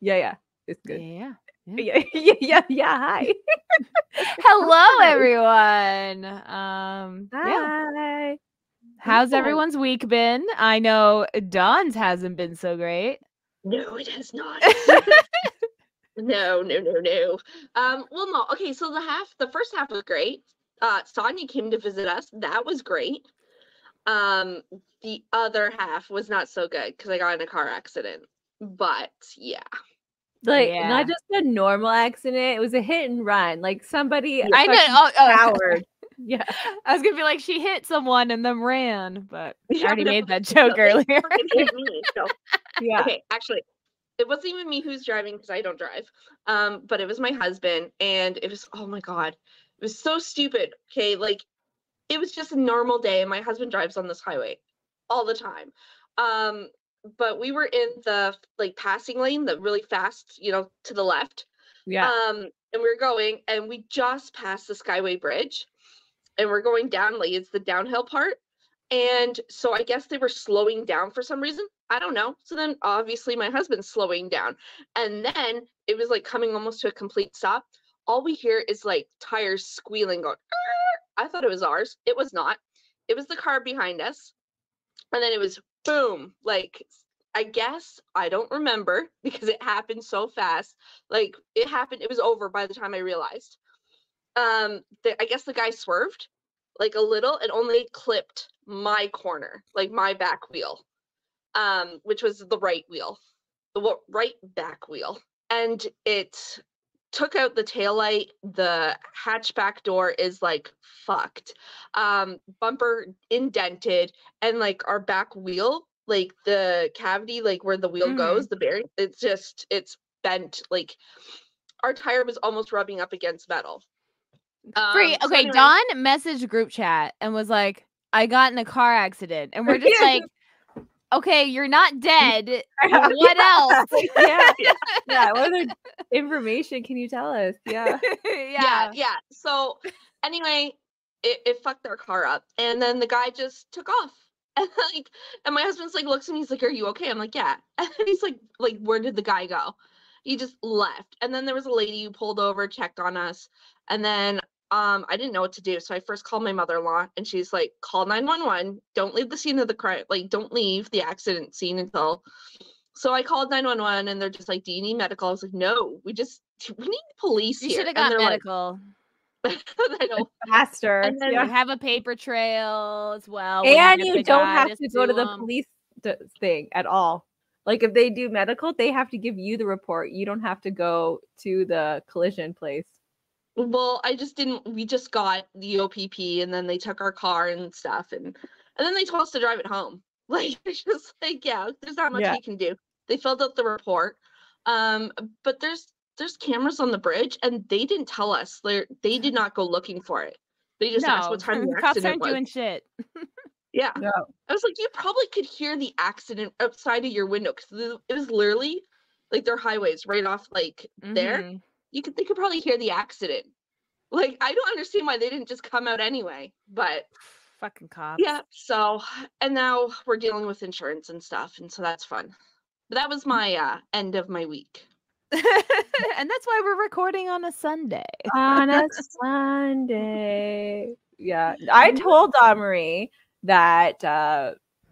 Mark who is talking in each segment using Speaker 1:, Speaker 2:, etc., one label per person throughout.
Speaker 1: Yeah. It's good.
Speaker 2: Yeah.
Speaker 1: Yeah. Hi.
Speaker 2: Hello, everyone.
Speaker 1: Hi.
Speaker 2: How's everyone's week been? I know Dawn's hasn't been so great.
Speaker 3: No, it has not. No. Well, no. Okay, so the first half was great. Sonia came to visit us. That was great. The other half was not so good because I got in a car accident. But yeah.
Speaker 1: Like
Speaker 2: Yeah.
Speaker 1: not just a normal accident, it was a hit and run. Like somebody
Speaker 2: I know.
Speaker 1: powered. Yeah.
Speaker 2: I was gonna be like, she hit someone and then ran, but I
Speaker 3: Yeah,
Speaker 2: already
Speaker 3: no,
Speaker 2: made that joke
Speaker 3: no, they
Speaker 2: earlier.
Speaker 3: fucking hit me, so.
Speaker 1: Yeah.
Speaker 3: Okay, actually, it wasn't even me who's driving because I don't drive. But it was my husband, and it was, oh my God, it was so stupid. Okay, like it was just a normal day, and my husband drives on this highway all the time. But we were in the like passing lane, the really fast, to the left.
Speaker 1: Yeah.
Speaker 3: And we were going, and we just passed the Skyway Bridge, and we're going down, like it's the downhill part. And so I guess they were slowing down for some reason. I don't know. So then obviously my husband's slowing down. And then it was like coming almost to a complete stop. All we hear is like tires squealing, going, "Arr!" I thought it was ours. It was not. It was the car behind us. And then it was boom. Like, I guess I don't remember because it happened so fast. Like it happened, it was over by the time I realized. I guess the guy swerved like a little and only clipped my corner, like my back wheel, which was the right wheel, the right back wheel. And it took out the taillight. The hatchback door is like fucked. Bumper indented, and like our back wheel, like the cavity, like where the wheel goes, the bearing, it's bent. Like our tire was almost rubbing up against metal.
Speaker 2: Okay,
Speaker 3: anyway.
Speaker 2: Dawn messaged group chat and was like, I got in a car accident. And we're just like, okay, you're not dead. What else?
Speaker 1: Yeah. What other information can you tell us? Yeah.
Speaker 3: Yeah. So anyway, it fucked our car up. And then the guy just took off. And my husband's like, looks at me, he's like, are you okay? I'm like, yeah. And he's like, where did the guy go? He just left. And then there was a lady who pulled over, checked on us. And then I didn't know what to do. So I first called my mother-in-law, and she's like, call 911. Don't leave the scene of the crime. Like, don't leave the accident scene until. So I called 911, and they're just like, do you need medical? I was like, no, we need police here.
Speaker 2: You should have got medical.
Speaker 3: I know.
Speaker 1: Faster.
Speaker 2: And then have a paper trail as well.
Speaker 1: And you don't have to go to the police thing at all. Like if they do medical, they have to give you the report. You don't have to go to the collision place.
Speaker 3: Well, we just got the OPP, and then they took our car and stuff, and then they told us to drive it home. Like, it's just like, yeah, there's not much we can do. They filled out the report. But there's cameras on the bridge, and they didn't tell us. They did not go looking for it. They just asked what time the
Speaker 2: cops
Speaker 3: accident
Speaker 2: aren't
Speaker 3: was.
Speaker 2: doing shit.
Speaker 3: Yeah.
Speaker 1: No.
Speaker 3: I was like, you probably could hear the accident outside of your window, because it was literally like their highways right off there. They could probably hear the accident. Like, I don't understand why they didn't just come out anyway, but
Speaker 2: fucking cops.
Speaker 3: Yeah. So, and now we're dealing with insurance and stuff, and so that's fun. But that was my end of my week.
Speaker 2: And that's why we're recording on a Sunday.
Speaker 1: On a Sunday. Yeah. I told Marie that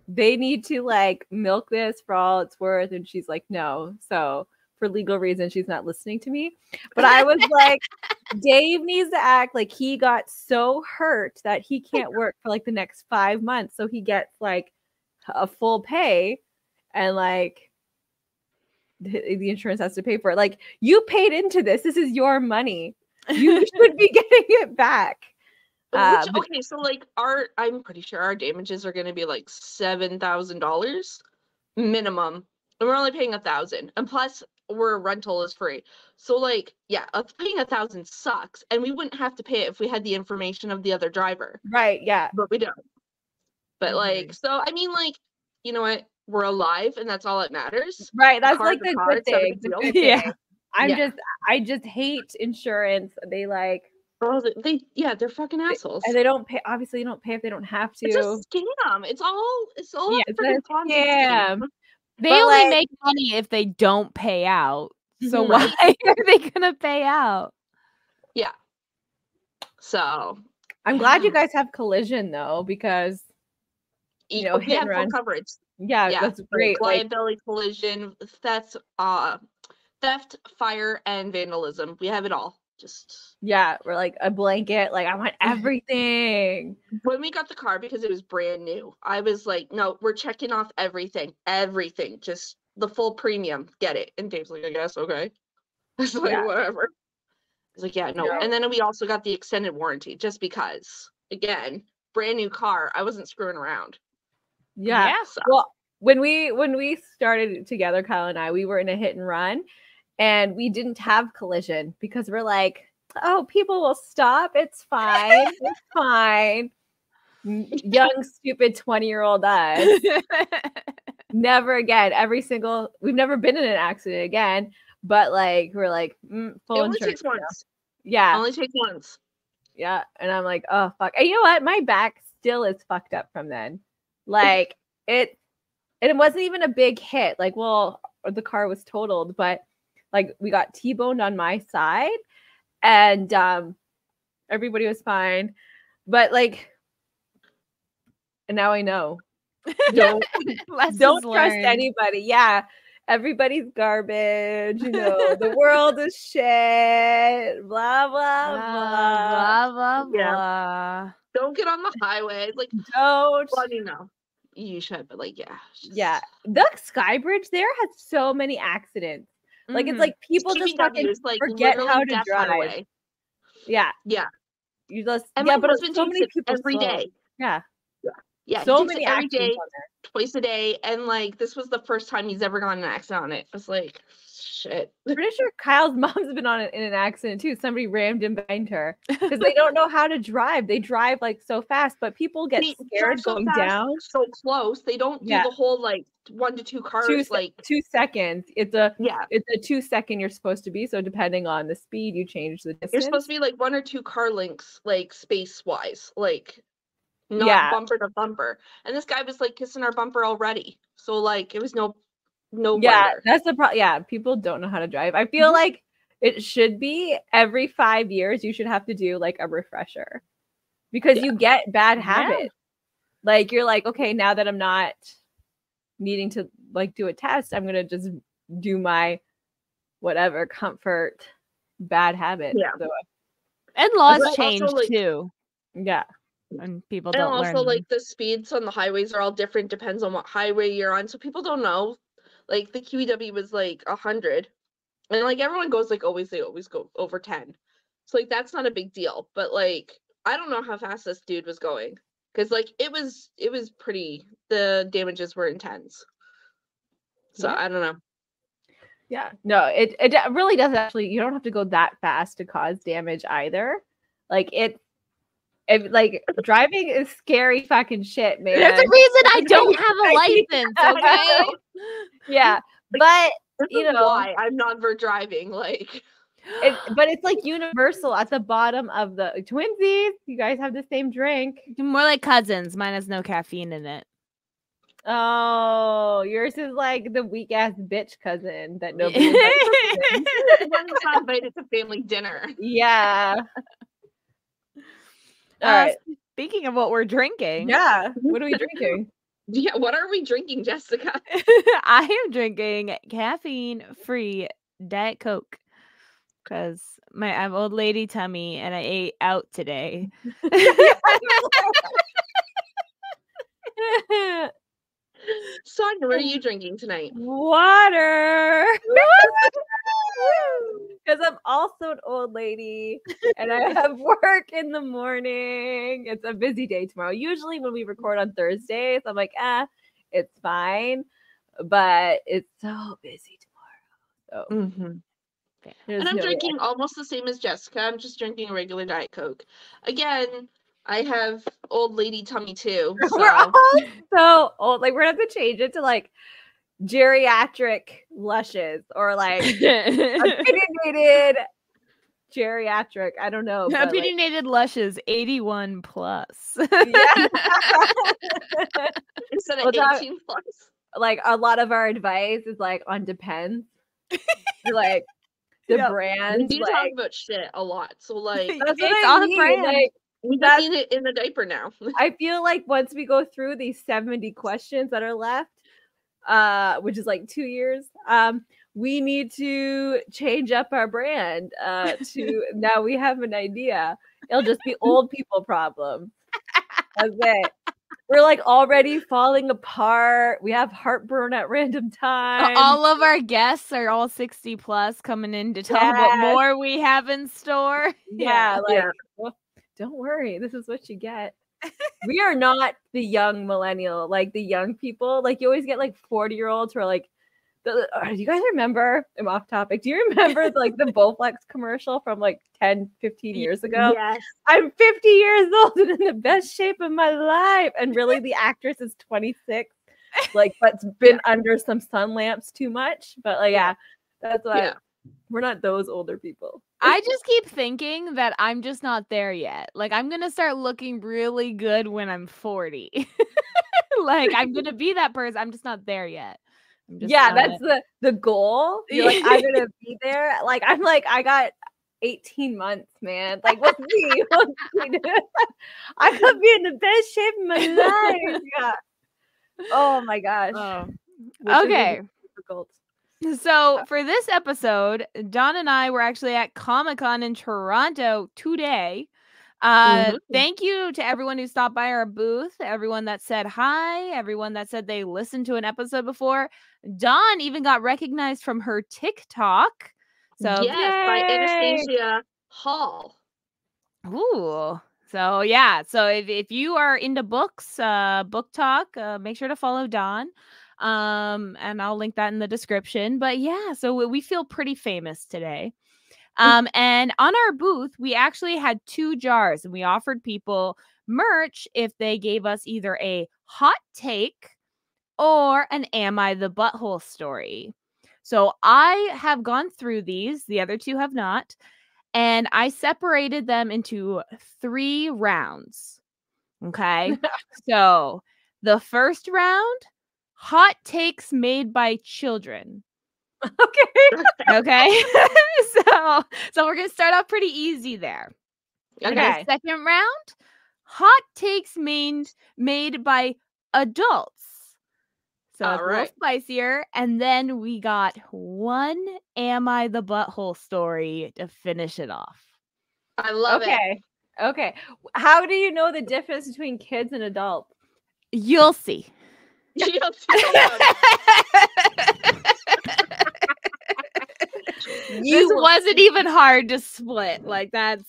Speaker 1: they need to milk this for all it's worth, and she's like, no. So for legal reasons, she's not listening to me. But I was like, Dave needs to act like he got so hurt that he can't work for the next 5 months. So he gets a full pay, and the insurance has to pay for it. You paid into this. This is your money. You should be getting it back.
Speaker 3: Okay, so I'm pretty sure our damages are going to be $7,000 minimum, and we're only paying $1,000, and plus rental is free. So paying $1,000 sucks, and we wouldn't have to pay it if we had the information of the other driver.
Speaker 1: Right? Yeah,
Speaker 3: but we don't. But so I mean, you know what? We're alive, and that's all that matters.
Speaker 1: Right? That's the good thing.
Speaker 3: Yeah.
Speaker 1: I just hate insurance. They're
Speaker 3: fucking assholes.
Speaker 1: And they don't pay. Obviously, you don't pay if they don't have to.
Speaker 3: It's a scam. It's all
Speaker 1: it's a scam.
Speaker 2: They only make money if they don't pay out. So
Speaker 3: Mhm.
Speaker 2: why are they gonna pay out?
Speaker 3: Yeah. So
Speaker 1: I'm glad you guys have collision though, because
Speaker 3: we
Speaker 1: hit
Speaker 3: have
Speaker 1: and
Speaker 3: full
Speaker 1: run.
Speaker 3: coverage.
Speaker 1: Yeah,
Speaker 3: Yeah,
Speaker 1: that's
Speaker 3: like
Speaker 1: great. Like,
Speaker 3: liability, collision, theft, fire, and vandalism. We have it all. Just
Speaker 1: yeah, we're like a blanket. Like, I want everything.
Speaker 3: when we got the car, because it was brand new, I was like, no, we're checking off everything, just the full premium, get it. And Dave's like, I guess, okay. It's like,
Speaker 1: Yeah.
Speaker 3: whatever. I was like, yeah, no.
Speaker 1: No.
Speaker 3: And then we also got the extended warranty, just because, again, brand new car, I wasn't screwing around.
Speaker 1: Yeah.
Speaker 3: So.
Speaker 1: Well, when we started together, Kyle and I, we were in a hit and run, and we didn't have collision because we're like, oh, people will stop. It's fine. It's fine. Young, stupid 20-year-old us. Never again. We've never been in an accident again, but like, we're like, full
Speaker 3: It only
Speaker 1: insurance.
Speaker 3: takes once.
Speaker 1: Yeah.
Speaker 3: Only takes once.
Speaker 1: Yeah. And I'm like, oh, fuck. And you know what? My back still is fucked up from then. Like, and it wasn't even a big hit. Like, well, the car was totaled, but like we got T-boned on my side, and everybody was fine. But like, and now I know. Don't trust anybody. Yeah. Everybody's garbage, the world is shit, blah, blah, blah.
Speaker 2: Blah, blah,
Speaker 3: Yeah.
Speaker 2: blah.
Speaker 3: Don't get on the highway. Like,
Speaker 1: Don't.
Speaker 3: well, you should, but like, yeah.
Speaker 1: Yeah. The Sky Bridge there has so many accidents. Like, it's like people just fucking forget how to drive.
Speaker 3: Highway.
Speaker 1: Yeah.
Speaker 3: Yeah.
Speaker 1: You just,
Speaker 3: and
Speaker 1: yeah,
Speaker 3: my
Speaker 1: but
Speaker 3: husband
Speaker 1: so
Speaker 3: takes
Speaker 1: many
Speaker 3: it
Speaker 1: people
Speaker 3: every day.
Speaker 1: Yeah.
Speaker 3: Yeah,
Speaker 1: so
Speaker 3: he takes
Speaker 1: many
Speaker 3: it every day,
Speaker 1: accidents on there.
Speaker 3: Twice a day, and like this was the first time he's ever gotten an accident on it. I was like, shit.
Speaker 1: Pretty sure Kyle's mom's been in an accident too. Somebody rammed in behind her because they don't know how to drive. They drive like so fast, but people get scared going down
Speaker 3: so close. They don't do the whole like 1 to 2 cars.
Speaker 1: 2 seconds. It's a 2 second you're supposed to be. So depending on the speed, you change the distance.
Speaker 3: You're supposed to be like 1 or 2 car lengths, like space wise, like not bumper to bumper. And this guy was like kissing our bumper already. So like it was no wonder.
Speaker 1: That's the problem. Yeah, people don't know how to drive. I feel like it should be every 5 years you should have to do like a refresher because you get bad habits. Like you're like, okay, now that I'm not needing to like do a test, I'm gonna just do my whatever comfort bad habit.
Speaker 3: Yeah.
Speaker 1: So,
Speaker 2: and laws change too.
Speaker 1: Yeah.
Speaker 2: And people don't learn.
Speaker 3: And also like the speeds on the highways are all different, depends on what highway you're on. So people don't know. Like the QEW was like 100. And like everyone goes like they always go over 10. So like that's not a big deal. But like I don't know how fast this dude was going. Because like it was pretty, the damages were intense. So I don't know.
Speaker 1: Yeah. No, it really doesn't actually, you don't have to go that fast to cause damage either. Like like driving is scary fucking shit, man.
Speaker 2: There's a reason I don't have a license, okay?
Speaker 1: Yeah. But
Speaker 3: why I'm not for driving, like
Speaker 1: but it's like universal at the bottom of the twinsies. You guys have the same drink.
Speaker 2: More like cousins. Mine has no caffeine in it.
Speaker 1: Oh, yours is like the weak ass bitch cousin that nobody
Speaker 3: one who's not invited to family dinner.
Speaker 1: Yeah. All right.
Speaker 2: Speaking of what we're drinking.
Speaker 1: Yeah. What are we drinking?
Speaker 3: Yeah, what are we drinking, Jessica?
Speaker 2: I am drinking caffeine-free Diet Coke because I have old lady tummy and I ate out today.
Speaker 3: Sonia, what are you drinking tonight?
Speaker 1: Water. Because I'm also an old lady and I have work in the morning. It's a busy day tomorrow. Usually when we record on Thursdays, I'm like, it's fine. But it's so busy tomorrow. So
Speaker 3: and I'm drinking almost the same as Jessica. I'm just drinking a regular Diet Coke. Again, I have old lady tummy too. So.
Speaker 1: We're all so old. Like we're gonna have to change it to like geriatric Lushes or like opinionated geriatric. I don't know.
Speaker 2: Opinionated Lushes 81 plus.
Speaker 3: Instead of 18 plus.
Speaker 1: Like a lot of our advice is like on depends. Like the
Speaker 2: Yep.
Speaker 3: We
Speaker 1: brand,
Speaker 3: do talk
Speaker 1: like
Speaker 3: about shit a lot. So like
Speaker 1: that's what
Speaker 2: It's
Speaker 1: I
Speaker 2: on
Speaker 1: mean.
Speaker 2: brand.
Speaker 1: Like
Speaker 3: we just
Speaker 1: that's
Speaker 3: need it in the diaper now.
Speaker 1: I feel like once we go through these 70 questions that are left, which is like 2 years, we need to change up our brand. To now we have an idea. It'll just be old people problem. That's it. We're like already falling apart. We have heartburn at random times.
Speaker 2: All of our guests are all 60 plus coming in to tell what
Speaker 1: Yes.
Speaker 2: more we have in store.
Speaker 1: Yeah, like
Speaker 3: Yeah.
Speaker 1: well, don't worry, this is what you get. We are not the young millennial, like the young people. Like you always get like 40-year-olds who are like, do you guys remember? I'm off topic. Do you remember like the Bowflex commercial from like 10, 15 years ago?
Speaker 3: Yes.
Speaker 1: I'm 50 years old and in the best shape of my life. And really the actress is 26. Like, but's been under some sun lamps too much. But like, yeah, that's why
Speaker 3: Yeah.
Speaker 1: we're not those older people.
Speaker 2: I just keep thinking that I'm just not there yet. Like, I'm going to start looking really good when I'm 40. Like, I'm going to be that person. I'm just not there yet. I'm just
Speaker 1: Yeah,
Speaker 2: not.
Speaker 1: that's the goal. You're like, I'm gonna be there. Like, I'm like, I got 18 months, man. Like, we'll see. We'll see. I could be in the best shape of my life. Yeah. Oh my gosh.
Speaker 2: Oh.
Speaker 1: Which is
Speaker 2: Okay.
Speaker 1: difficult.
Speaker 2: So for this episode, Dawn and I were actually at Comic-Con in Toronto today. Thank you to everyone who stopped by our booth, everyone that said hi, everyone that said they listened to an episode before. Dawn even got recognized from her TikTok. So
Speaker 3: yes, by
Speaker 1: Yay!
Speaker 3: Anastasia Hall.
Speaker 2: ooh. So yeah, so if you are into books, book talk, make sure to follow Dawn. And I'll link that in the description. But yeah, so we feel pretty famous today. And on our booth, we actually had 2 jars and we offered people merch if they gave us either a hot take or an Am I the Butthole story. So I have gone through these, the other 2 have not, and I separated them into 3 rounds. Okay. So the first round, hot takes made by children.
Speaker 1: Okay.
Speaker 2: Okay. so we're gonna start off pretty easy there. And
Speaker 1: Okay.
Speaker 2: the second round, hot takes made by adults. So it's a little spicier. And then we got one Am I the Butthole story to finish it off.
Speaker 3: I love it.
Speaker 1: Okay. How do you know the difference between kids and adults?
Speaker 2: You'll see.
Speaker 3: You'll see.
Speaker 2: This wasn't even hard to split. Like that's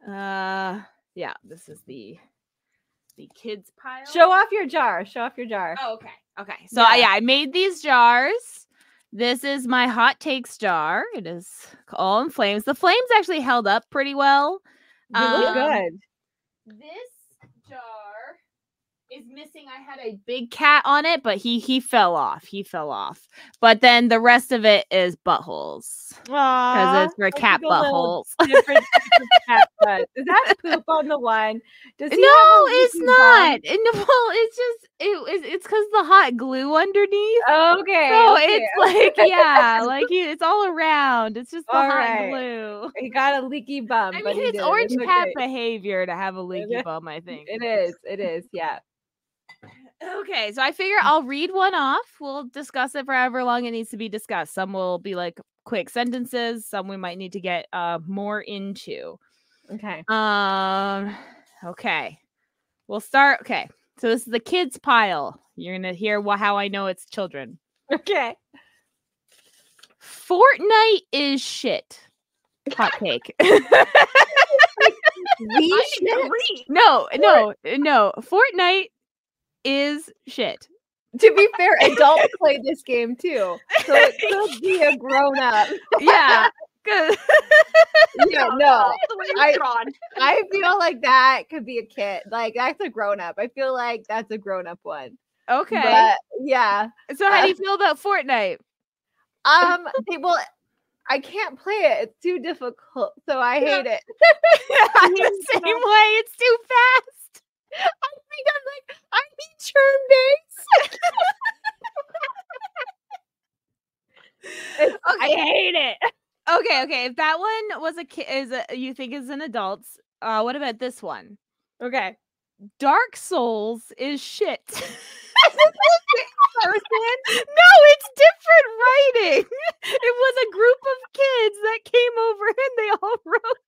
Speaker 2: yeah, this is the kids pile.
Speaker 1: Show off your jar.
Speaker 2: Oh, okay. So yeah, I made these jars. This is my hot takes jar. It is all in flames. The flames actually held up pretty well.
Speaker 1: You look good.
Speaker 2: This jar is missing. I had a big cat on it, but he fell off. But then the rest of it is buttholes. Because it's for cat buttholes.
Speaker 1: Different types of cat butt. Is that poop on the one? Does he
Speaker 2: No,
Speaker 1: have a
Speaker 2: it's
Speaker 1: leaky
Speaker 2: not.
Speaker 1: bum?
Speaker 2: Well, it's just it's because the hot glue underneath.
Speaker 1: Okay.
Speaker 2: So
Speaker 1: okay,
Speaker 2: it's like it's all around. It's just the
Speaker 1: All
Speaker 2: hot
Speaker 1: right.
Speaker 2: glue.
Speaker 1: He got a leaky bum.
Speaker 2: I
Speaker 1: but
Speaker 2: mean,
Speaker 1: he
Speaker 2: it's
Speaker 1: did.
Speaker 2: orange
Speaker 1: It's
Speaker 2: cat
Speaker 1: okay.
Speaker 2: behavior to have a leaky bum, I think.
Speaker 1: It is. Yeah.
Speaker 2: Okay, so I figure I'll read one off. We'll discuss it for however long it needs to be discussed. Some will be like quick sentences. Some we might need to get more into.
Speaker 1: Okay.
Speaker 2: Okay. We'll start. Okay. So this is the kids pile. You're going to hear how I know it's children.
Speaker 1: Okay.
Speaker 2: Fortnite is shit. Hot take. No. Fortnite is shit.
Speaker 1: To be fair, adults play this game too. So it could be a grown up.
Speaker 2: Yeah. Good.
Speaker 1: Yeah, no. I feel like that could be a kid. Like that's a grown up. I feel like that's a grown up one.
Speaker 2: Okay.
Speaker 1: But yeah.
Speaker 2: So how do you feel about Fortnite?
Speaker 1: Well, I can't play it. It's too difficult. So I hate it.
Speaker 2: I'm the same way. It's too fast.
Speaker 1: I think I need turn base. I hate it.
Speaker 2: Okay. If that one was you think is an adult's, what about this one?
Speaker 1: Okay.
Speaker 2: Dark Souls is shit.
Speaker 1: Person?
Speaker 2: No, it's different writing. It was a group of kids that came over and they all wrote.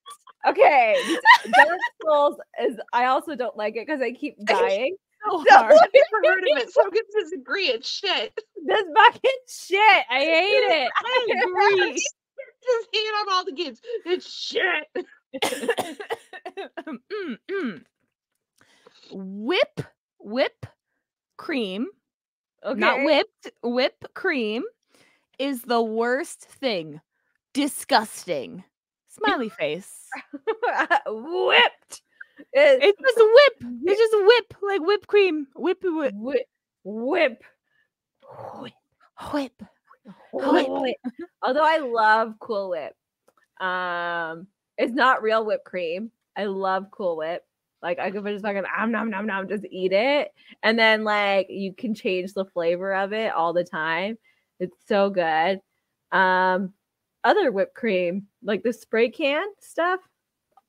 Speaker 1: Okay. Dark Souls is. I also don't like it because I keep dying.
Speaker 2: So hard.
Speaker 3: I've never heard of it, so I'm gonna disagree. It's shit.
Speaker 1: This fucking shit. I hate it.
Speaker 2: I agree.
Speaker 3: Just hate on all the kids. It's shit.
Speaker 2: Whip cream.
Speaker 1: Okay.
Speaker 2: Not whipped. Whip cream is the worst thing. Disgusting. Smiley face.
Speaker 1: Whipped.
Speaker 2: It's just whip. It's just whip, like whipped cream. Whip.
Speaker 1: Whip. Although I love Cool Whip. It's not real whipped cream. I love Cool Whip. Like I could just fucking nom, just eat it. And then like you can change the flavor of it all the time. It's so good. Other whipped cream, like the spray can stuff,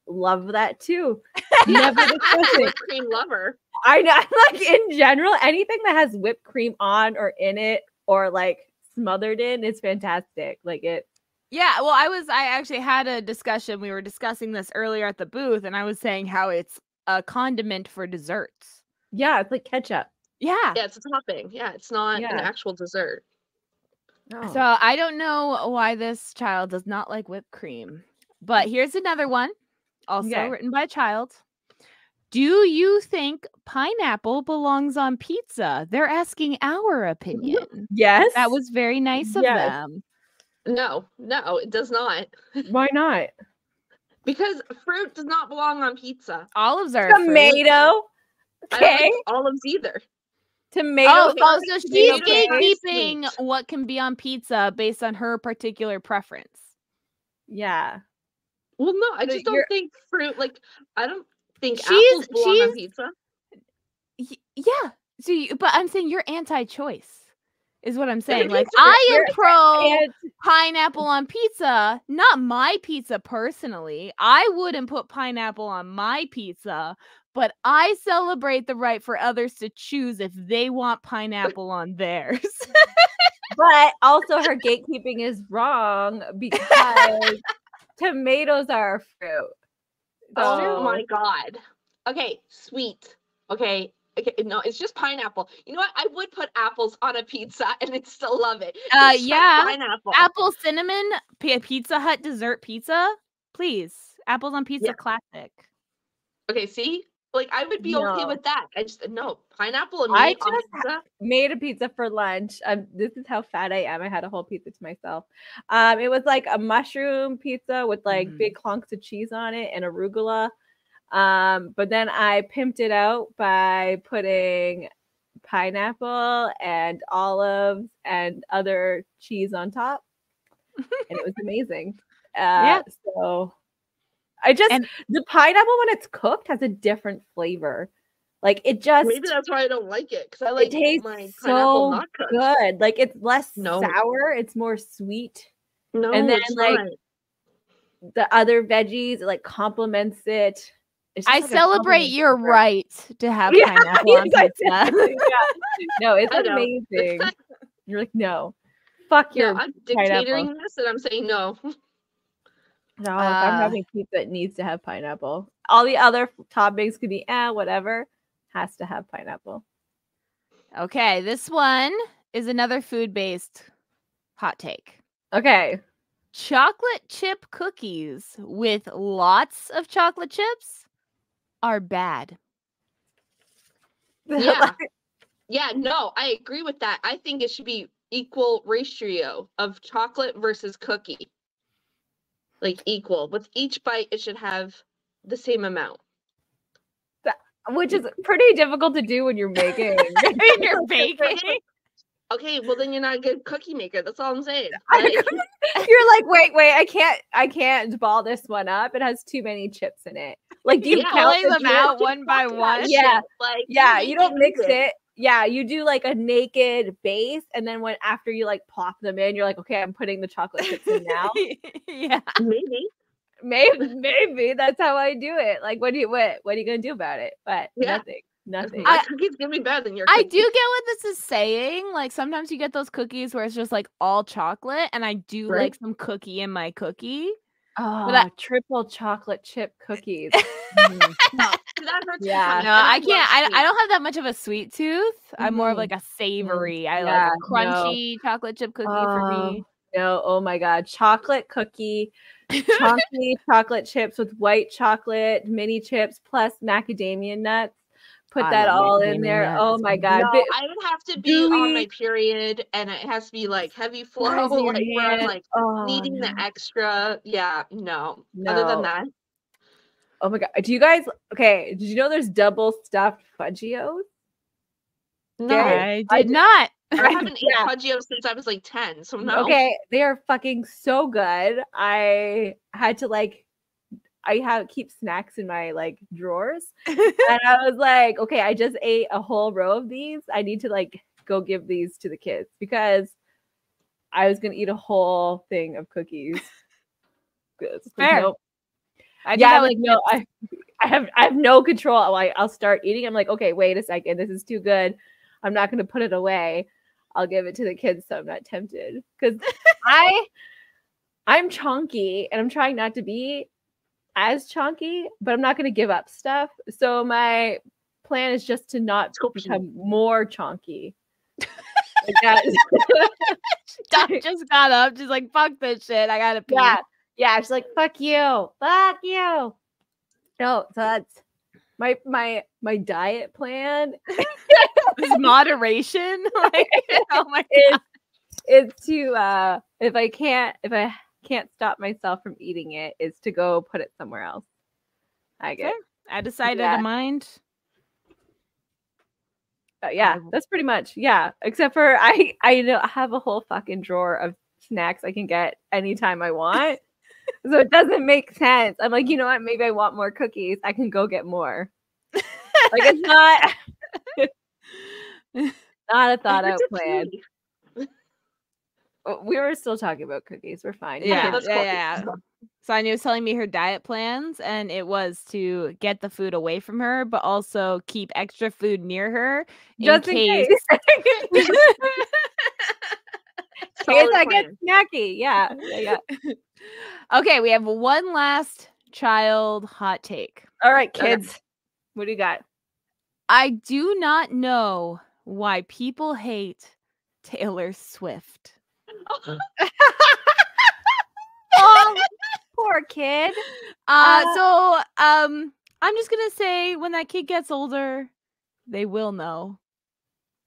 Speaker 1: love that too. Never discuss it.
Speaker 3: Whipped cream lover.
Speaker 1: I know, like in general, anything that has whipped cream on or in it or like smothered in is fantastic. Like it.
Speaker 2: Yeah, well, I actually had a discussion. We were discussing this earlier at the booth, and I was saying how it's a condiment for desserts.
Speaker 1: Yeah, it's like ketchup.
Speaker 2: Yeah.
Speaker 3: Yeah, it's a topping. Yeah, it's not an actual dessert.
Speaker 1: No.
Speaker 2: So I don't know why this child does not like whipped cream. But here's another one, also written by a child. Do you think pineapple belongs on pizza? They're asking our opinion.
Speaker 1: Yes.
Speaker 2: That was very nice of them.
Speaker 3: No, it does not.
Speaker 1: Why not?
Speaker 3: Because fruit does not belong on pizza.
Speaker 2: Olives are
Speaker 1: tomato.
Speaker 3: I don't like olives either.
Speaker 1: Tomato.
Speaker 2: Oh, so she's gatekeeping what can be on pizza based on her particular preference.
Speaker 1: Yeah.
Speaker 3: Well, no, I just don't think fruit. Like, I don't think apples belong on pizza.
Speaker 2: Yeah. So, but I'm saying you're anti-choice. Is what I'm saying. Like, I am pro pineapple on pizza, not my pizza personally. I wouldn't put pineapple on my pizza, but I celebrate the right for others to choose if they want pineapple on theirs.
Speaker 1: But also her gatekeeping is wrong because tomatoes are a fruit.
Speaker 3: Oh my God. Okay, sweet. Okay, no, it's just pineapple. You know what? I would put apples on a pizza and I'd still love it.
Speaker 2: Yeah.
Speaker 3: Pineapple.
Speaker 2: Apple cinnamon Pizza Hut dessert pizza. Please. Apples on pizza classic.
Speaker 3: Okay, see? Like I would be okay with that. I just pineapple and meat on pizza.
Speaker 1: Made a pizza for lunch. This is how fat I am. I had a whole pizza to myself. It was like a mushroom pizza with like big clunks of cheese on it and arugula. But then I pimped it out by putting pineapple and olives and other cheese on top. And it was amazing. So the pineapple when it's cooked has a different flavor. Like it just
Speaker 3: maybe that's why I don't like it because I like
Speaker 1: it tastes
Speaker 3: my pineapple not cooked.
Speaker 1: Good. Like it's less sour, it's more sweet.
Speaker 3: No,
Speaker 1: and then
Speaker 3: it's
Speaker 1: like
Speaker 3: not.
Speaker 1: the other veggies it like complements it.
Speaker 2: I
Speaker 1: like
Speaker 2: celebrate your right to have pineapple on pizza.
Speaker 1: No, it's amazing. You're like, no, fuck your
Speaker 3: I'm dictating this and I'm saying no.
Speaker 1: No, if I'm having pizza, it needs to have pineapple. All the other toppings could be whatever. Has to have pineapple.
Speaker 2: Okay, this one is another food-based hot take.
Speaker 1: Okay.
Speaker 2: Chocolate chip cookies with lots of chocolate chips are bad.
Speaker 3: Yeah, no, I agree with that. I think it should be equal ratio of chocolate versus cookie. Like equal. With each bite, it should have the same amount.
Speaker 1: Which is pretty difficult to do when you're making.
Speaker 2: You're baking.
Speaker 3: Okay, well then you're not a good cookie maker. That's all I'm saying.
Speaker 1: You're like, wait, I can't ball this one up. It has too many chips in it. Like, do you
Speaker 2: pulling them out one by one?
Speaker 1: Yeah,
Speaker 3: like
Speaker 1: you don't mix it. Yeah, you do like a naked base, and then after you like plop them in, you're like, okay, I'm putting the chocolate chips in now.
Speaker 2: Yeah.
Speaker 1: Maybe that's how I do it. Like, what are you gonna do about it? But nothing.
Speaker 3: My cookies give me better than your
Speaker 2: I
Speaker 3: cookies.
Speaker 2: do get what this is saying. Like sometimes you get those cookies where it's just like all chocolate, and I do like some cookie in my cookie.
Speaker 1: Oh, triple chocolate chip cookies.
Speaker 3: Yeah.
Speaker 2: No, I can't. I don't have that much of a sweet tooth. I'm more of like a savory. I like a crunchy chocolate chip cookie for me.
Speaker 1: No, oh my god, chocolate cookie, chunky chocolate chips with white chocolate, mini chips plus macadamia nuts. Put that all in there.
Speaker 2: Nuts.
Speaker 1: Oh my god.
Speaker 3: No, I would have to be on my period, and it has to be like heavy flow, like where I'm like needing the extra. Yeah, no. Other than that.
Speaker 1: Oh my god. Do you guys did you know there's double stuffed Fudgios?
Speaker 2: No, I did not.
Speaker 3: I haven't eaten Fudgios since I was like 10, so no.
Speaker 1: Okay, they are fucking so good. I had to keep snacks in my like drawers. And I was like, okay, I just ate a whole row of these. I need to like go give these to the kids because I was gonna eat a whole thing of cookies.
Speaker 2: Fair.
Speaker 1: Nope. I have no control. Like I'll start eating. I'm like, okay, wait a second, this is too good. I'm not gonna put it away. I'll give it to the kids so I'm not tempted. Because I'm chunky and I'm trying not to be as chunky, but I'm not gonna give up stuff. So my plan is just to not become more chunky.
Speaker 2: Doc just got up. She's like, fuck this shit. I gotta pee.
Speaker 1: Yeah, she's like, fuck you. Fuck you. No, so that's my diet plan.
Speaker 2: Is moderation. Like, oh my god.
Speaker 1: It's to if I can't stop myself from eating it, is to go put it somewhere else. I decided
Speaker 2: to mind.
Speaker 1: Yeah, that's pretty much. Yeah, except for I have a whole fucking drawer of snacks I can get anytime I want. So it doesn't make sense. I'm like, you know what? Maybe I want more cookies. I can go get more. Like it's not a thought out plan. We were still talking about cookies. We're fine.
Speaker 2: Yeah. Sonia was telling me her diet plans, and it was to get the food away from her, but also keep extra food near her
Speaker 1: just in case. In case I get snacky. Yeah.
Speaker 2: Okay, we have one last child hot take.
Speaker 1: All right, kids. Okay. What do you got?
Speaker 2: I do not know why people hate Taylor Swift.
Speaker 1: Oh, poor kid.
Speaker 2: I'm just gonna say when that kid gets older, they will know.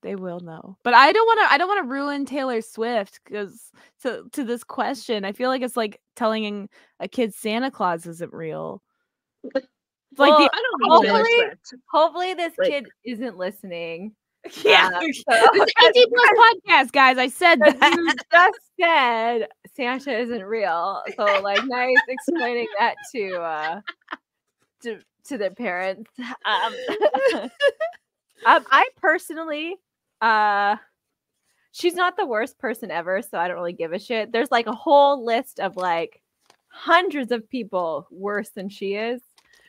Speaker 2: They will know. But I don't want to ruin Taylor Swift because to this question, I feel like it's like telling a kid Santa Claus isn't real.
Speaker 1: Like hopefully this kid isn't listening.
Speaker 2: Yeah, this 18+ podcast, guys. I said that.
Speaker 1: You just said Santa isn't real, so like nice explaining that to their parents. I personally, she's not the worst person ever, so I don't really give a shit. There's like a whole list of like hundreds of people worse than she is,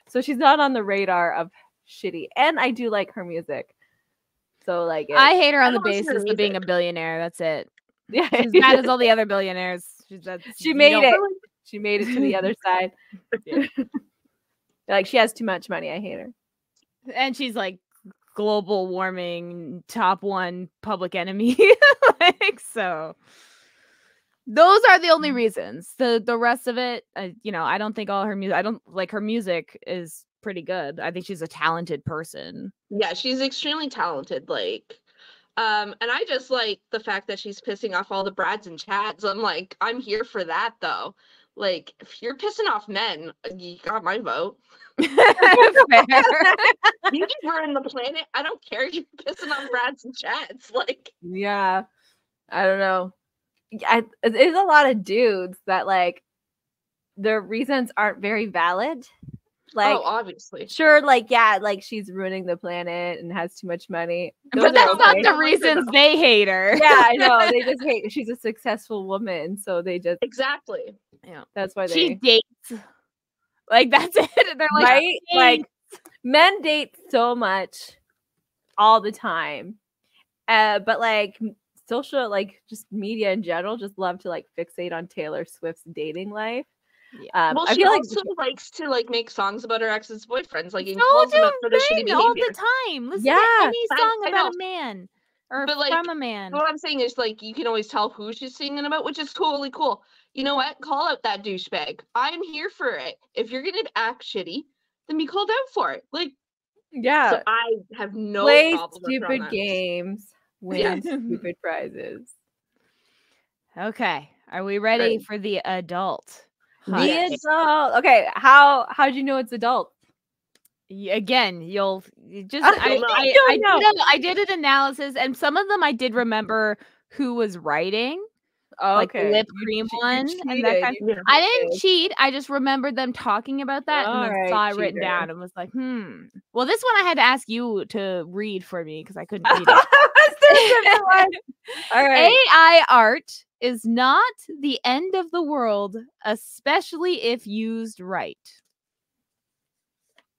Speaker 1: so she's not on the radar of shitty. And I do like her music. So like
Speaker 2: I hate her on the basis of being a billionaire. That's it. Yeah, she's bad as all the other billionaires.
Speaker 1: She made it. She made it to the other side. Yeah. Like she has too much money. I hate her.
Speaker 2: And she's like global warming top 1 public enemy. Like so. Those are the only reasons. The rest of it, I don't think all her music. I don't like her music is pretty good. I think she's a talented person.
Speaker 3: Yeah, she's extremely talented. Like, and I just like the fact that she's pissing off all the Brads and Chads. I'm like, I'm here for that though. Like, if you're pissing off men, you got my vote. You can ruin the planet. I don't care. You're pissing off Brads and Chads. Like,
Speaker 1: yeah, I don't know. There's a lot of dudes that like their reasons aren't very valid. Like,
Speaker 3: obviously.
Speaker 1: sure, like, yeah, like she's ruining the planet and has too much money.
Speaker 2: But that's not the reasons they hate her.
Speaker 1: Yeah, I know. They just hate. She's a successful woman, so they just
Speaker 3: exactly.
Speaker 2: Yeah,
Speaker 1: that's why
Speaker 2: she dates. Like that's it. They're like,
Speaker 1: right? Like men date so much all the time, but like social, like just media in general, just love to like fixate on Taylor Swift's dating life.
Speaker 3: Yeah. Well,
Speaker 1: I
Speaker 3: she
Speaker 1: feel
Speaker 3: also likes to like make songs about her ex's boyfriends, like and calls them out for their shitty behavior
Speaker 2: all the time. Listen to any song
Speaker 3: I
Speaker 2: about
Speaker 3: know.
Speaker 2: a man or
Speaker 3: but, like,
Speaker 2: from a man.
Speaker 3: What I'm saying is, like, you can always tell who she's singing about, which is totally cool. You know what? Call out that douchebag. I'm here for it. If you're gonna act shitty, then be called out for it. Like,
Speaker 1: yeah.
Speaker 3: So I have no
Speaker 1: Play
Speaker 3: problem with
Speaker 1: stupid
Speaker 3: that.
Speaker 1: games, win stupid prizes.
Speaker 2: Okay, are we ready for the adult?
Speaker 1: The adult. Okay, how'd you know it's adult?
Speaker 2: Again, you'll just I did an analysis, and some of them I did remember who was writing. Like the lip cream one and that kind of, I didn't cheat. I just remembered them talking about that and then saw it written down and was like, Well, this one I had to ask you to read for me because I couldn't read it. All right. AI art is not the end of the world, especially if used right.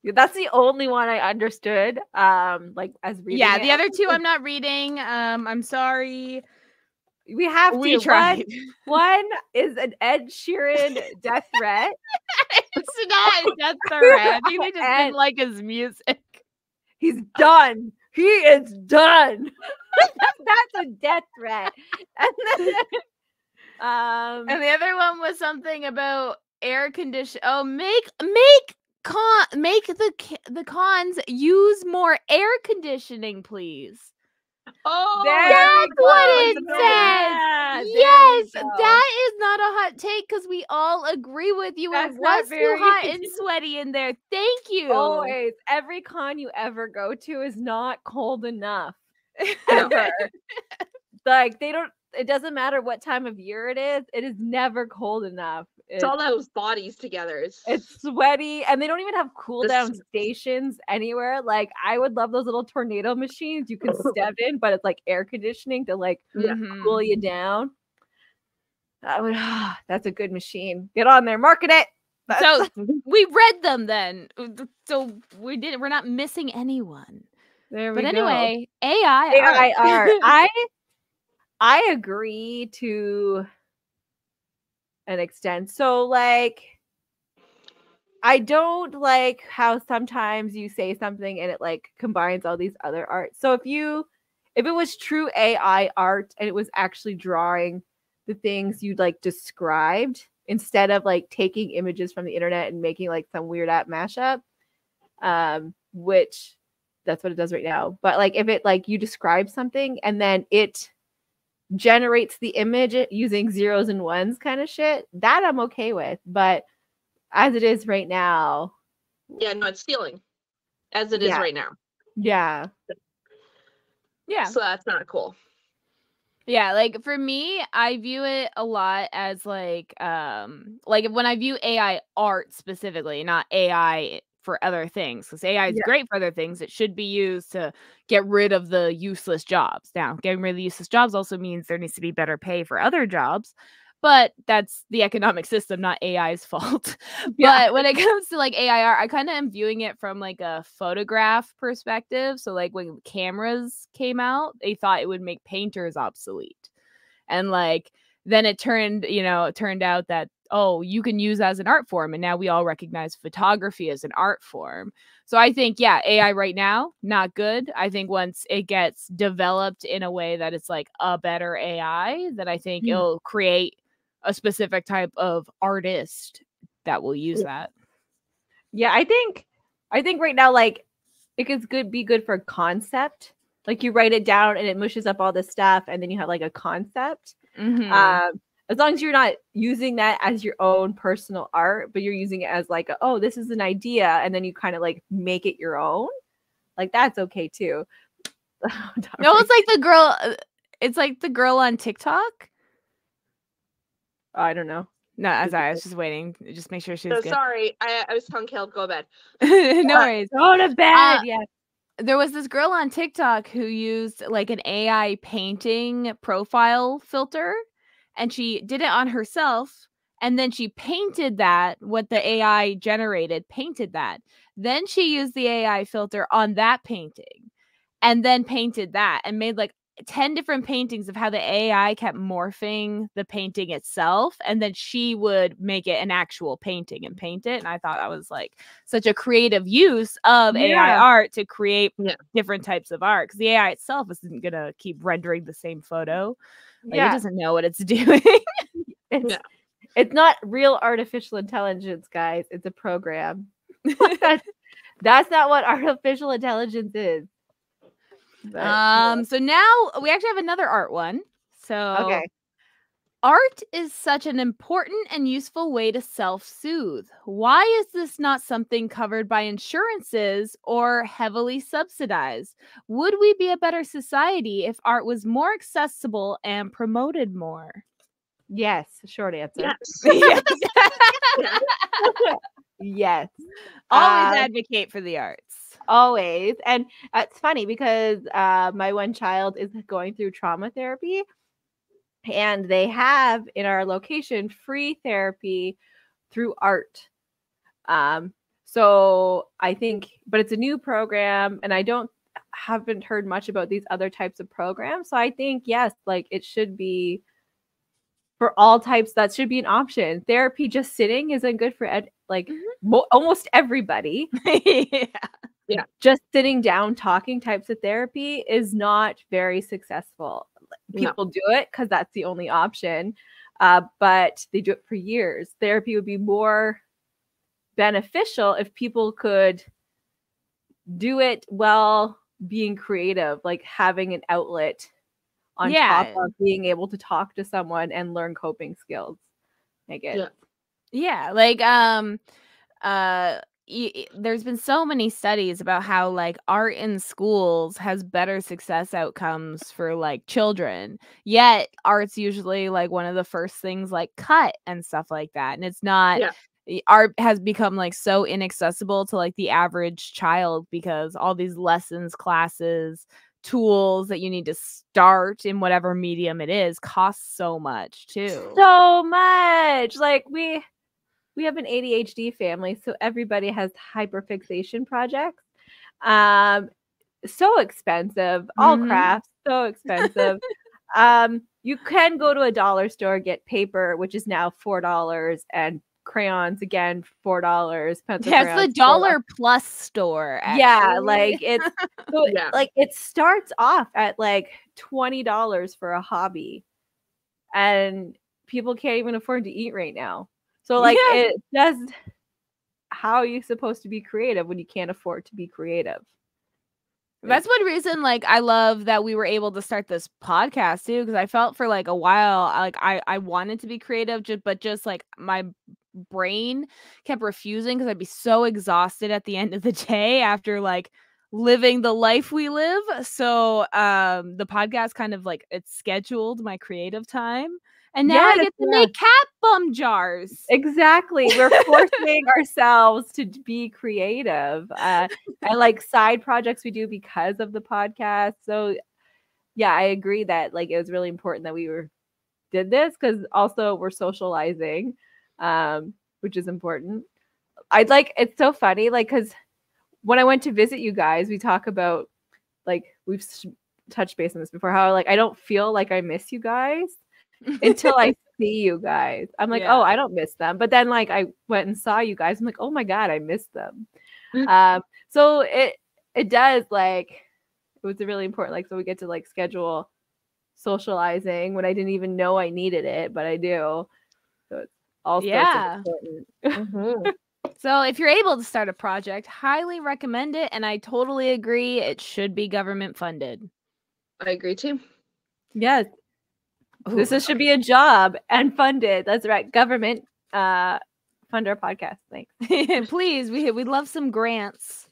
Speaker 1: That's the only one I understood. Like as reading.
Speaker 2: Yeah, the other two I'm not reading. I'm sorry.
Speaker 1: We have to.
Speaker 2: We tried.
Speaker 1: One is an Ed Sheeran death threat.
Speaker 2: It's not a death threat. I think they just didn't like his music.
Speaker 1: He's done. He is done. That's a death threat. And then,
Speaker 2: and the other one was something about air condition. Oh, make the cons use more air conditioning, please.
Speaker 3: Oh,
Speaker 2: that's what it says. Yes, that is not a hot take because we all agree with you. It was too hot and sweaty in there. Thank you.
Speaker 1: Always, every con you ever go to is not cold enough. Ever. Like they don't. It doesn't matter what time of year it is never cold enough.
Speaker 3: It's all those bodies together.
Speaker 1: It's sweaty, and they don't even have cool down stations anywhere. Like I would love those little tornado machines you can step in, but it's like air conditioning to like cool you down. That's a good machine. Get on there, market it.
Speaker 2: So we read them then. So we're not missing anyone.
Speaker 1: There we
Speaker 2: go. But
Speaker 1: go.
Speaker 2: anyway, AI
Speaker 1: art. I agree to an extent. So like I don't like how sometimes you say something and it like combines all these other art. So if it was true AI art and it was actually drawing the things you like described instead of like taking images from the internet and making like some weird app mashup, which that's what it does right now. But like if it like you describe something and then it generates the image using zeros and ones kind of shit, that I'm okay with. But as it is right now,
Speaker 3: it's stealing as it is right now.
Speaker 2: Yeah,
Speaker 3: so that's not cool.
Speaker 2: Yeah, like for me, I view it a lot as like when I view AI art specifically, not AI for other things, because AI is great for other things. It should be used to get rid of the useless jobs. Now, getting rid of the useless jobs also means there needs to be better pay for other jobs, but that's the economic system, not AI's fault. But when it comes to like AI art, I kind of am viewing it from like a photograph perspective. So like when cameras came out, they thought it would make painters obsolete. And like then it turned out that, oh, you can use as an art form. And now we all recognize photography as an art form. So I think, AI right now, not good. I think once it gets developed in a way that it's like a better AI, then I think it'll create a specific type of artist that will use that.
Speaker 1: Yeah, I think right now, like it could be good for concept. Like you write it down and it mushes up all this stuff, and then you have like a concept. As long as you're not using that as your own personal art, but you're using it as like, oh, this is an idea, and then you kind of like make it your own. Like that's okay too.
Speaker 2: No, it's like the girl. It's like the girl on TikTok.
Speaker 1: I don't know.
Speaker 2: No, as I was just waiting. Just make sure she was
Speaker 3: So
Speaker 2: good.
Speaker 3: sorry, I was tongue-killed. Go to bed.
Speaker 2: No worries.
Speaker 1: Go to bed. Yeah.
Speaker 2: There was this girl on TikTok who used like an AI painting profile filter, and she did it on herself, and then she painted that, what the AI generated, painted that. Then she used the AI filter on that painting, and then painted that, and made like 10 different paintings of how the AI kept morphing the painting itself, and then she would make it an actual painting and paint it. And I thought that was like such a creative use of AI art to create different types of art, because the AI itself isn't gonna keep rendering the same photo. Like, it doesn't know what it's doing.
Speaker 1: It's not real artificial intelligence, guys. It's a program. That's not what artificial intelligence is.
Speaker 2: But, so now we actually have another art one. So art is such an important and useful way to self-soothe. Why is this not something covered by insurances or heavily subsidized? Would we be a better society if art was more accessible and promoted more?
Speaker 1: Yes, short answer.
Speaker 3: Yes.
Speaker 1: Yes.
Speaker 2: Always advocate for the arts.
Speaker 1: Always. And it's funny because my one child is going through trauma therapy, and they have in our location free therapy through art. So I think, but it's a new program, and I haven't heard much about these other types of programs. So I think, yes, like it should be for all types. That should be an option. Therapy just sitting isn't good for almost everybody.
Speaker 3: Yeah.
Speaker 1: Just sitting down talking types of therapy is not very successful. People do it because that's the only option, but they do it for years. Therapy would be more beneficial if people could do it while being creative, like having an outlet on top of being able to talk to someone and learn coping skills. I guess.
Speaker 2: Yeah, like there's been so many studies about how like art in schools has better success outcomes for like children, yet art's usually like one of the first things like cut and stuff like that, and it's not. Art has become like so inaccessible to like the average child because all these lessons, classes, tools that you need to start in whatever medium it is cost so much too.
Speaker 1: So much. Like we have an ADHD family, so everybody has hyperfixation projects. So expensive. All crafts, so expensive. You can go to a dollar store, get paper, which is now $4, and crayons again $4. Pencil
Speaker 2: That's
Speaker 1: crayons,
Speaker 2: the dollar plus store. Actually.
Speaker 1: Yeah, like it's like it starts off at like $20 for a hobby, and people can't even afford to eat right now. So like it does. How are you supposed to be creative when you can't afford to be creative?
Speaker 2: That's one reason like I love that we were able to start this podcast too, because I felt for like a while like I wanted to be creative, but just like my brain kept refusing because I'd be so exhausted at the end of the day after like living the life we live. So the podcast kind of like it scheduled my creative time. And now I get to make cat bum jars.
Speaker 1: Exactly. We're forcing ourselves to be creative. And like side projects we do because of the podcast. So yeah, I agree that like it was really important that we did this, because also we're socializing, which is important. It's so funny, like, because when I went to visit you guys, we talk about, like, we've touched base on this before, how like I don't feel like I miss you guys until I see you guys. I'm like, oh, I don't miss them. But then like I went and saw you guys. I'm like, oh my God, I miss them. So it does, like, it was really important. Like, so we get to like schedule socializing when I didn't even know I needed it, but I do. So it's also important.
Speaker 2: So if you're able to start a project, highly recommend it. And I totally agree. It should be government funded.
Speaker 3: I agree too.
Speaker 1: Yes. This should be a job and funded. That's right. Government fund our podcast. Thanks.
Speaker 2: Please. We'd love some grants.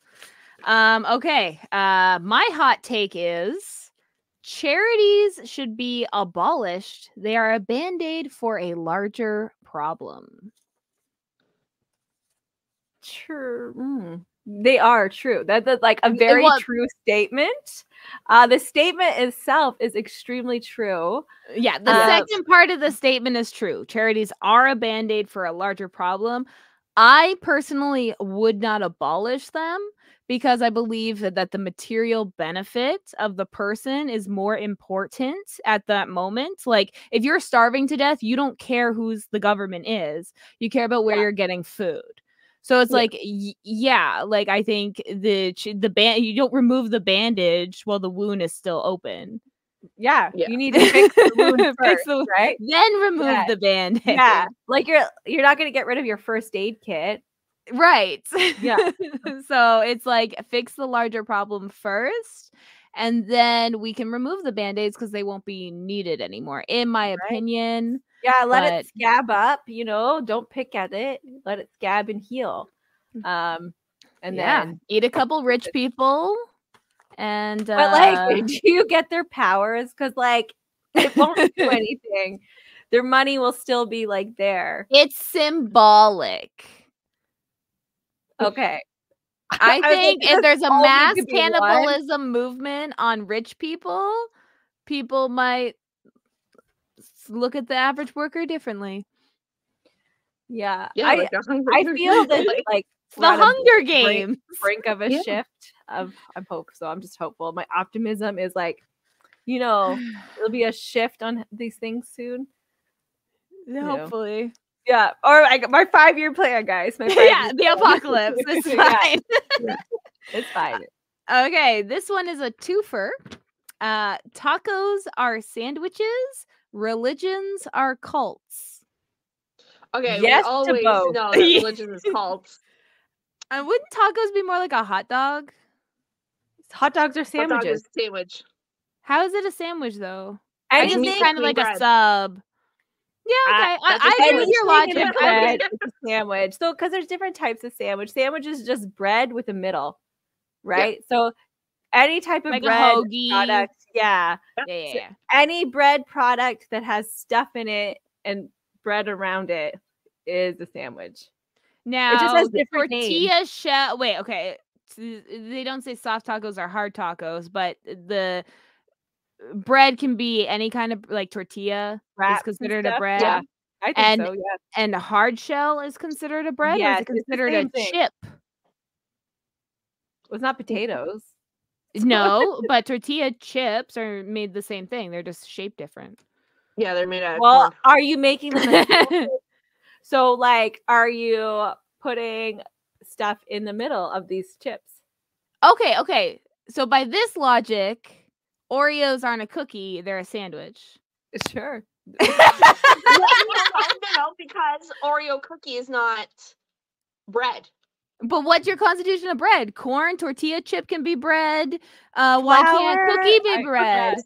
Speaker 2: Okay. My hot take is charities should be abolished. They are a band-aid for a larger problem.
Speaker 1: True. They are true. That's like a very true statement. The statement itself is extremely true.
Speaker 2: Yeah, the second part of the statement is true. Charities are a band-aid for a larger problem. I personally would not abolish them because I believe that the material benefit of the person is more important at that moment. Like, if you're starving to death, you don't care who's the government is. You care about where you're getting food. So it's like, like I think the band, you don't remove the bandage while the wound is still open.
Speaker 1: Yeah, you need to fix the wound first, right?
Speaker 2: Then remove the band-aid.
Speaker 1: Yeah, like you're not going to get rid of your first aid kit.
Speaker 2: Right.
Speaker 1: Yeah.
Speaker 2: So it's like fix the larger problem first, and then we can remove the band-aids because they won't be needed anymore, in my opinion.
Speaker 1: Yeah, let it scab up, don't pick at it. Let it scab and heal. And then
Speaker 2: eat a couple rich people. And
Speaker 1: but like, do you get their powers? Because like it won't do anything. Their money will still be like there.
Speaker 2: It's symbolic.
Speaker 1: Okay.
Speaker 2: I think if there's a mass cannibalism movement on rich people, people might look at the average worker differently.
Speaker 1: Yeah.
Speaker 3: I
Speaker 1: feel that like
Speaker 2: the Hunger Games
Speaker 1: brink of a shift of hope. So I'm just hopeful. My optimism is like, there'll be a shift on these things soon.
Speaker 2: Hopefully.
Speaker 1: Yeah. Or my 5-year plan, guys.
Speaker 2: The apocalypse. It's fine.
Speaker 1: It's fine.
Speaker 2: Okay, this one is a twofer. Tacos are sandwiches. Religions are cults.
Speaker 3: Okay,
Speaker 1: yes,
Speaker 3: we always know that religion is cults.
Speaker 2: Wouldn't tacos be more like a hot dog?
Speaker 1: Hot dogs are sandwiches.
Speaker 3: Hot dog is a sandwich.
Speaker 2: How is it a sandwich though?
Speaker 1: I
Speaker 2: just think kind of like a sub. Yeah, okay. I agree with your logic.
Speaker 1: Bread is a sandwich. So, because there's different types of sandwich. Sandwich is just bread with a middle, right? Yeah. So, any type of
Speaker 2: like
Speaker 1: bread
Speaker 2: a hoagie
Speaker 1: product,
Speaker 2: yeah.
Speaker 1: So any bread product that has stuff in it and bread around it is a sandwich.
Speaker 2: Now,
Speaker 1: it just has different
Speaker 2: tortilla shell. Wait, okay. They don't say soft tacos or hard tacos, but the bread can be any kind of like tortilla is considered a bread.
Speaker 1: Yeah, I think so. Yeah,
Speaker 2: and a hard shell is considered a bread. Yes, or is it considered a chip?
Speaker 1: Well, it's not potatoes.
Speaker 2: No, but tortilla chips are made the same thing. They're just shaped different.
Speaker 3: Yeah, they're made out of
Speaker 1: corn. Are you making them? So, like, are you putting stuff in the middle of these chips?
Speaker 2: Okay. So by this logic, Oreos aren't a cookie; they're a sandwich.
Speaker 1: Sure.
Speaker 3: No, because Oreo cookie is not bread.
Speaker 2: But what's your constitution of bread? Corn, tortilla chip can be bread. Why can't cookie be bread?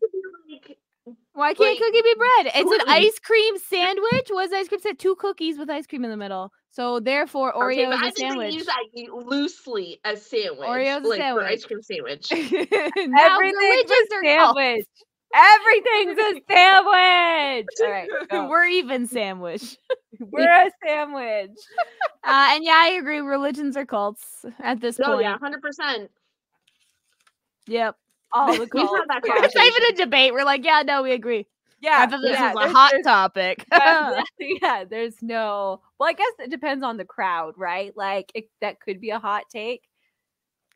Speaker 2: Why can't cookie be bread? It's an ice cream sandwich. What's ice cream? Said 2 cookies with ice cream in the middle. So therefore, Oreo is a sandwich.
Speaker 3: I use that loosely as sandwich.
Speaker 2: Oreo's a sandwich.
Speaker 3: For ice cream sandwich.
Speaker 1: Everything's a sandwich. Everything's a sandwich. All right,
Speaker 2: we're even sandwich.
Speaker 1: We're a sandwich.
Speaker 2: And yeah, I agree. Religions are cults at this point.
Speaker 3: Yeah, 100%.
Speaker 2: Yep.
Speaker 1: All the cults.
Speaker 2: It's not even a debate. We're like, yeah, no, we agree.
Speaker 1: Yeah,
Speaker 2: I thought this was a hot topic.
Speaker 1: Yeah, there's no. Well, I guess it depends on the crowd, right? Like that could be a hot take.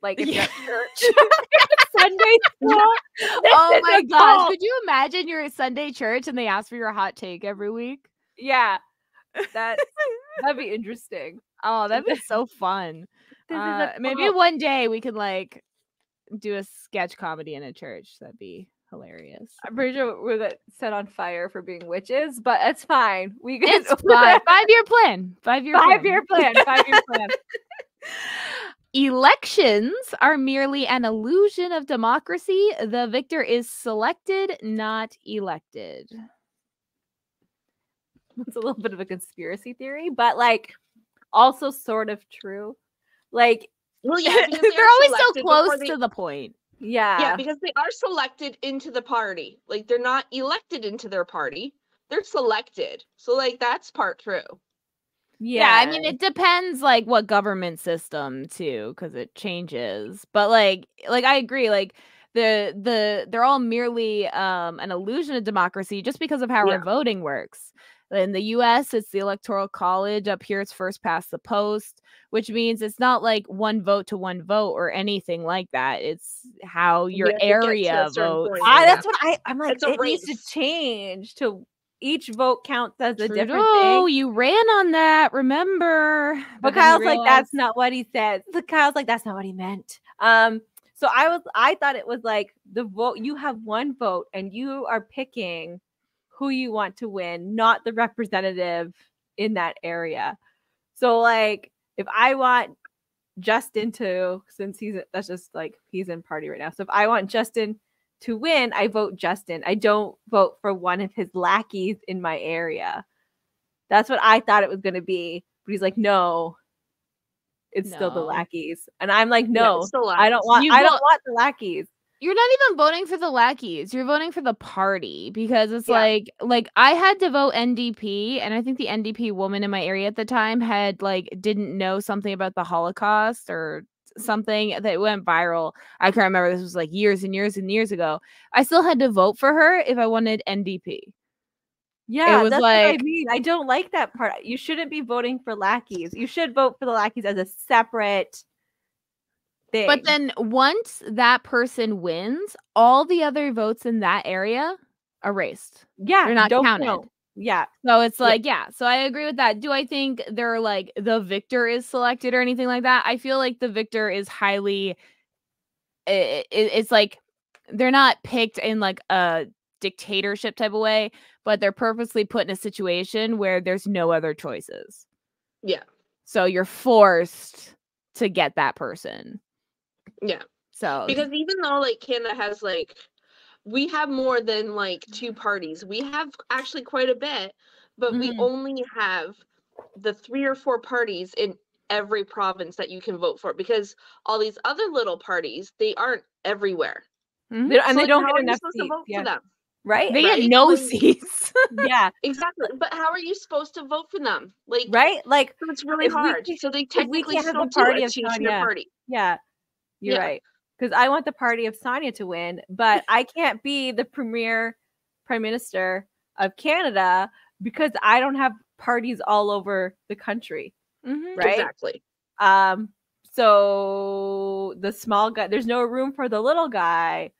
Speaker 1: Like if you're at church, Sunday school.
Speaker 2: Oh my gosh! Could you imagine you're at Sunday church and they ask for your hot take every week?
Speaker 1: Yeah, that'd be interesting.
Speaker 2: Oh, that'd be so fun. Maybe one day we could like do a sketch comedy in a church. That'd be hilarious.
Speaker 1: I'm pretty sure we're set on fire for being witches, but it's fine.
Speaker 2: It's fine. 5-year plan.
Speaker 1: 5-year plan. 5-year plan.
Speaker 2: Elections are merely an illusion of democracy. The victor is selected, not elected.
Speaker 1: It's a little bit of a conspiracy theory, but like also sort of true. Like,
Speaker 3: well, yeah,
Speaker 2: they're always so close to the point.
Speaker 1: Yeah.
Speaker 3: Yeah, because they are selected into the party. Like they're not elected into their party, they're selected. So like that's part true.
Speaker 2: Yeah, I mean, it depends, like, what government system too, because it changes. But like I agree, like they're all merely an illusion of democracy just because of how our voting works. In the US, it's the Electoral College. Up here, it's first past the post, which means it's not like one vote to one vote or anything like that. It's how your area votes.
Speaker 1: That's what I'm like. It needs to change to each vote counts as a different thing.
Speaker 2: You ran on that, remember?
Speaker 1: But Kyle's like, that's not what he said. Kyle's like, that's not what he meant. So I thought it was like the vote. You have one vote, and you are picking who you want to win, not the representative in that area. So like, if I want Justin to, since that's just like he's in party right now. So if I want Justin to win, I vote Justin. I don't vote for one of his lackeys in my area. That's what I thought it was going to be. But he's like, no, it's still the lackeys. And I'm like, no, I don't want the lackeys.
Speaker 2: You're not even voting for the lackeys. You're voting for the party, because it's like I had to vote NDP, and I think the NDP woman in my area at the time had didn't know something about the Holocaust or something that went viral. I can't remember. This was like years and years and years ago. I still had to vote for her if I wanted NDP.
Speaker 1: Yeah, that's what I mean. I don't like that part. You shouldn't be voting for lackeys. You should vote for the lackeys as a separate thing.
Speaker 2: But then once that person wins, all the other votes in that area are erased.
Speaker 1: Yeah,
Speaker 2: they're not counted.
Speaker 1: Count. Yeah.
Speaker 2: So it's like, so I agree with that. Do I think they're like the victor is selected or anything like that? I feel like the victor is highly, it's like they're not picked in like a dictatorship type of way, but they're purposely put in a situation where there's no other choices.
Speaker 3: Yeah.
Speaker 2: So you're forced to get that person.
Speaker 3: Yeah.
Speaker 2: So
Speaker 3: because even though like Canada has like, we have more than like 2 parties. We have actually quite a bit, but we only have the 3 or 4 parties in every province that you can vote for, because all these other little parties, they aren't everywhere.
Speaker 1: And they don't get enough seats.
Speaker 3: To vote for them.
Speaker 1: Right?
Speaker 2: They have no seats.
Speaker 1: Yeah.
Speaker 3: Exactly. But how are you supposed to vote for them? Like,
Speaker 1: right? Like,
Speaker 3: it's really hard. So they technically still do it, choose your party.
Speaker 1: Yeah. You're right. Because I want the party of Sonia to win, but I can't be the premier prime minister of Canada because I don't have parties all over the country. Right?
Speaker 3: Exactly.
Speaker 1: So the small guy, there's no room for the little guy.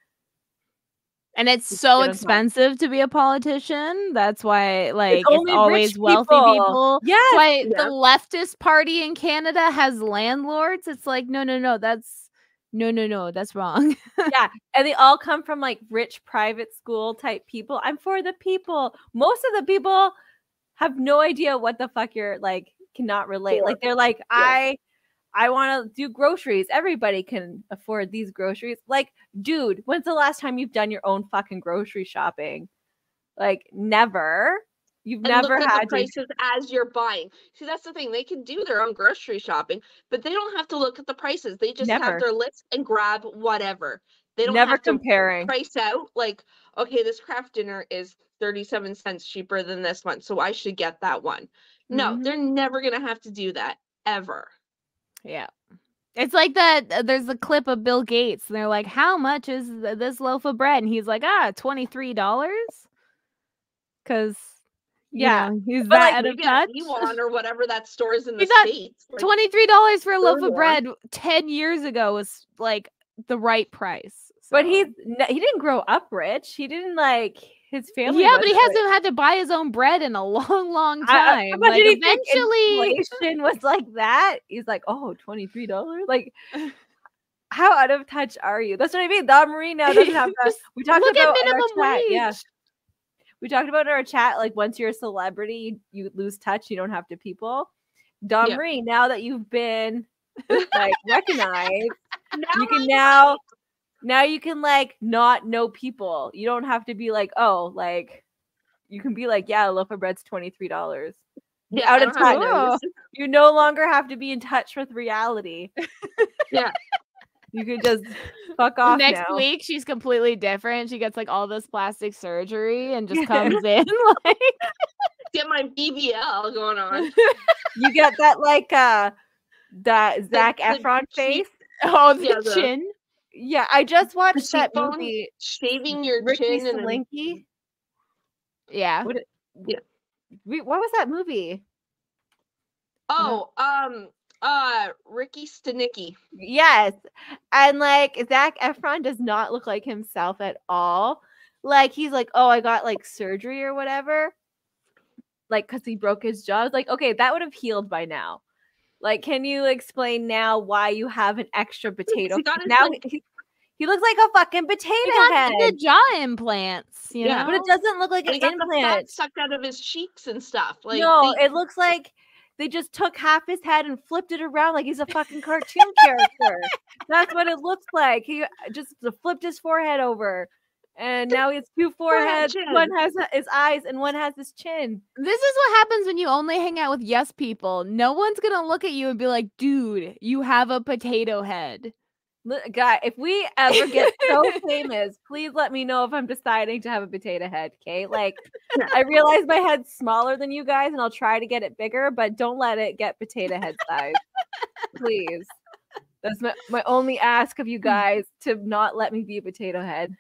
Speaker 2: And it's so expensive to be a politician. That's why, like, it's always wealthy people.
Speaker 1: Yeah.
Speaker 2: That's why the leftist party in Canada has landlords. It's like, no, that's wrong.
Speaker 1: Yeah. And they all come from like rich private school type people. I'm for the people. Most of the people have no idea what the fuck you're like, cannot relate. Like, they're like, I want to do groceries. Everybody can afford these groceries. Like, dude, when's the last time you've done your own fucking grocery shopping? Like, never. You've never
Speaker 3: look
Speaker 1: had
Speaker 3: at the prices as you're buying. See, that's the thing. They can do their own grocery shopping, but they don't have to look at the prices. They just have their list and grab whatever. They don't have to price out like, okay, this craft dinner is 37 cents cheaper than this one, so I should get that one. No, they're never going to have to do that ever.
Speaker 2: Yeah. It's like that. There's a clip of Bill Gates, and they're like, how much is this loaf of bread? And he's like, $23. Because, he's that out of touch.
Speaker 3: Or whatever that stores in the States.
Speaker 2: Like, $23 for a loaf of bread 10 years ago was like the right price. So.
Speaker 1: But he didn't grow up rich. He didn't like his family.
Speaker 2: Yeah, but he hasn't had to buy his own bread in a long, long time. Like, eventually,
Speaker 1: inflation was like that. He's like, oh, $23. Like, how out of touch are you? That's what I mean. Don Marie now doesn't have that. We talked about
Speaker 2: minimum wage.
Speaker 1: Yeah, we talked about in our chat. Like, once you're a celebrity, you lose touch. You don't have to people. Don Marie, now that you've been like recognized, you can now you can like not know people. You don't have to be like, oh, like you can be like, yeah, a loaf of bread's $23.
Speaker 3: Yeah,
Speaker 1: out of touch. You no longer have to be in touch with reality.
Speaker 3: Yeah.
Speaker 1: You could just fuck off
Speaker 2: Next
Speaker 1: now.
Speaker 2: week, she's completely different. She gets like all this plastic surgery and just comes in like
Speaker 3: Get my BBL going on.
Speaker 1: You get that like that Zac Efron face.
Speaker 2: oh the
Speaker 3: Yeah, the-
Speaker 2: chin.
Speaker 1: Yeah, I just watched that
Speaker 3: cheekbone,
Speaker 1: movie,
Speaker 3: shaving your
Speaker 1: Ricky
Speaker 3: chin and
Speaker 1: Slinky.
Speaker 2: Yeah.
Speaker 1: What?
Speaker 3: Yeah.
Speaker 1: What was that movie?
Speaker 3: Ricky Stenicki.
Speaker 1: Yes, and like Zac Efron does not look like himself at all. Like he's like, oh, I got like surgery or whatever. Like, because he broke his jaw. I was like, okay, that would have healed by now. Like, can you explain now why you have an extra potato?
Speaker 3: He got his,
Speaker 1: Now
Speaker 3: like-
Speaker 1: he looks like a fucking potato
Speaker 2: He got
Speaker 1: head.
Speaker 2: the jaw implants, you
Speaker 3: Yeah,
Speaker 2: know?
Speaker 1: But it doesn't look like
Speaker 3: And
Speaker 1: an
Speaker 3: he got the fat
Speaker 1: implant.
Speaker 3: sucked out of his cheeks and stuff. Like
Speaker 1: No, it looks like they just took half his head and flipped it around like he's a fucking cartoon character. That's what it looks like. He just flipped his forehead over. And now he has two foreheads.
Speaker 3: chin.
Speaker 1: One has his eyes and one has his chin.
Speaker 2: This is what happens when you only hang out with yes people. No one's gonna look at you and be like, dude, you have a potato head.
Speaker 1: Guy, if we ever get so famous, please let me know if I'm deciding to have a potato head, okay? Like, I realize my head's smaller than you guys, and I'll try to get it bigger, but don't let it get potato head size. Please. That's my only ask of you guys, to not let me be a potato head.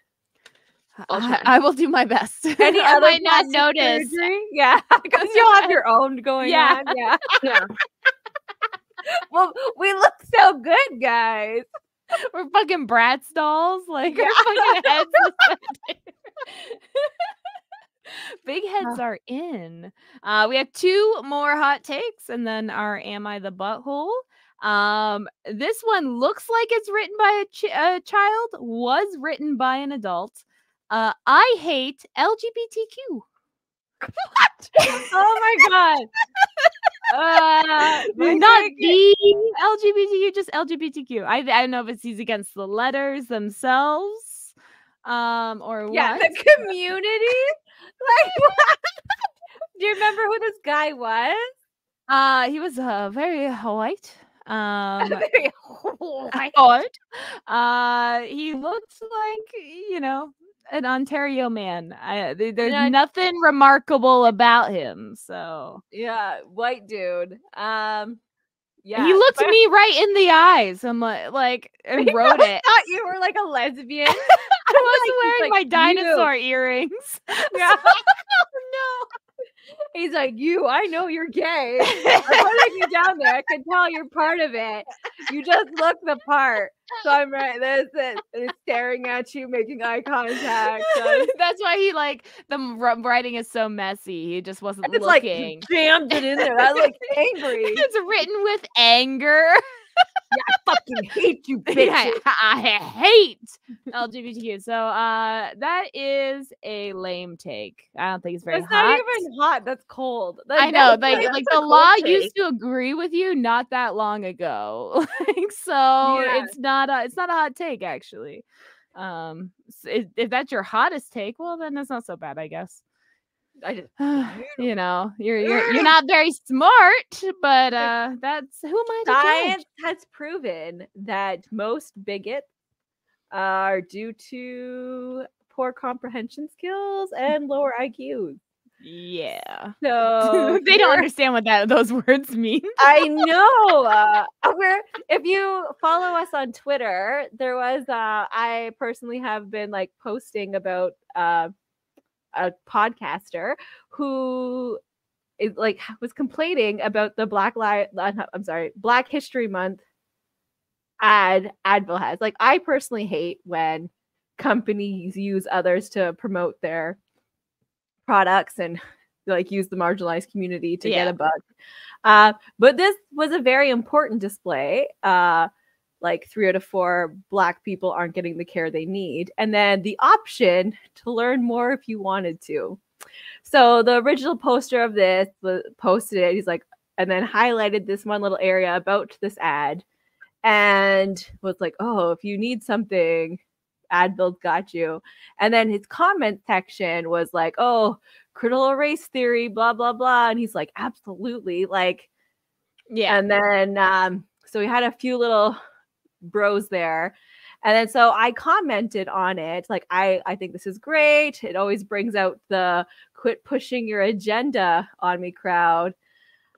Speaker 2: I will do my best.
Speaker 1: Any
Speaker 2: I
Speaker 1: other
Speaker 2: might not
Speaker 1: plastic
Speaker 2: notice.
Speaker 1: surgery? Yeah, because you'll have your own going
Speaker 2: Yeah.
Speaker 1: on. Yeah.
Speaker 3: Yeah.
Speaker 1: Well, we look so good, guys.
Speaker 2: We're fucking Bratz dolls. Like,
Speaker 1: Yeah.
Speaker 2: our fucking heads. Big heads are in. We have 2 more hot takes and then our Am I the Butthole? This one looks like it's written by a child, was written by an adult. I hate LGBTQ.
Speaker 1: What? Oh my god.
Speaker 2: Not the LGBTQ, just LGBTQ. I don't know if he's against the letters themselves, or
Speaker 1: Yeah,
Speaker 2: what.
Speaker 1: the community. Like, what? Do you remember who this guy was?
Speaker 2: He was very white.
Speaker 1: Very
Speaker 2: white. He looks like, you know, an Ontario man. There's nothing remarkable about him. So
Speaker 1: yeah, white dude. Yeah,
Speaker 2: he looked me right in the eyes. I'm like and wrote it.
Speaker 1: I thought you were like a lesbian.
Speaker 2: I was wearing my
Speaker 1: like,
Speaker 2: dinosaur earrings.
Speaker 1: Yeah.
Speaker 2: No.
Speaker 1: He's like, I know you're gay. I'm putting you down there. I can tell you're part of it. You just look the part. So I'm right. There's it. And he's staring at you, making eye contact.
Speaker 2: That's why he the writing is so messy. He just wasn't
Speaker 1: It's
Speaker 2: looking.
Speaker 1: like jammed it in there. I look angry.
Speaker 2: It's written with anger.
Speaker 1: Yeah, I fucking hate you, bitch.
Speaker 2: I hate LGBTQ. So that is a lame take. I don't think it's very
Speaker 1: It's
Speaker 2: hot.
Speaker 1: not even hot. That's cold.
Speaker 2: I know,
Speaker 3: that's
Speaker 2: like
Speaker 3: a
Speaker 2: the
Speaker 3: cold
Speaker 2: law
Speaker 3: take.
Speaker 2: used to agree with you not that long ago. So
Speaker 1: Yeah.
Speaker 2: it's not a hot take actually. If that's your hottest take, well then it's not so bad, I guess.
Speaker 1: I just,
Speaker 2: You know, you're not very smart, but that's who am I to
Speaker 1: science
Speaker 2: judge?
Speaker 1: has proven that most bigots are due to poor comprehension skills and lower IQs.
Speaker 2: Yeah.
Speaker 1: So
Speaker 2: They don't understand what those words mean.
Speaker 1: I know. If you follow us on Twitter, there was I personally have been like posting about a podcaster who is like was complaining about the Black History Month ad Advil has. Like, I personally hate when companies use others to promote their products and like use the marginalized community to get a buck. But this was a very important display. Like 3 out of 4 Black people aren't getting the care they need. And then the option to learn more if you wanted to. So the original poster of this posted it. He's like, and then highlighted this one little area about this ad and was like, oh, if you need something, Advil's got you. And then his comment section was like, oh, critical race theory, blah, blah, blah. And he's like, absolutely. Like,
Speaker 2: yeah.
Speaker 1: And then, so we had a few little bros there. And then so I commented on it. Like, I think this is great. It always brings out the quit pushing your agenda on me crowd.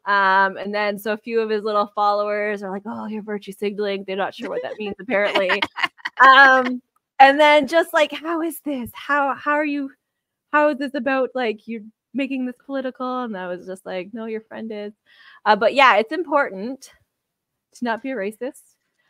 Speaker 1: And then so a few of his little followers are like, oh, you're virtue signaling. They're not sure what that means, apparently. And then just like, how is this? How is this about like you making this political? And I was just like, no, your friend is. But yeah, it's important to not be a racist.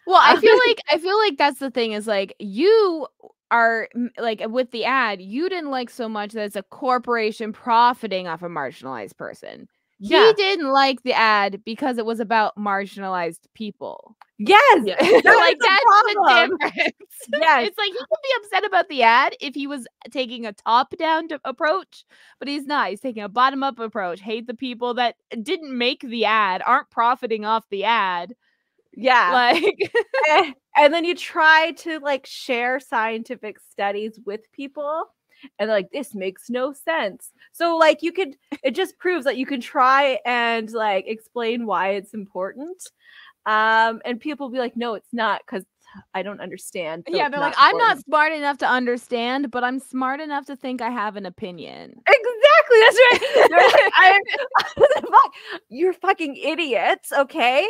Speaker 2: Well, I feel like that's the thing is like you are like with the ad, you didn't like so much that it's a corporation profiting off a marginalized person.
Speaker 1: Yeah.
Speaker 2: He didn't like the ad because it was about marginalized people.
Speaker 1: Yes.
Speaker 3: Yeah.
Speaker 2: Like that's the difference.
Speaker 1: Yes.
Speaker 2: It's like he could be upset about the ad if he was taking a top-down approach, but he's not. He's taking a bottom-up approach. Hate the people that didn't make the ad, aren't profiting off the ad.
Speaker 1: Yeah.
Speaker 2: Like
Speaker 1: and then you try to like share scientific studies with people and they're like, this makes no sense. So like it just proves that you can try and like explain why it's important. And people be like, no, it's not, because I don't understand. So
Speaker 2: yeah, they're like, I'm not smart enough to understand, but I'm smart enough to think I have an opinion.
Speaker 1: Exactly. That's right. Fuck, you're fucking idiots. Okay.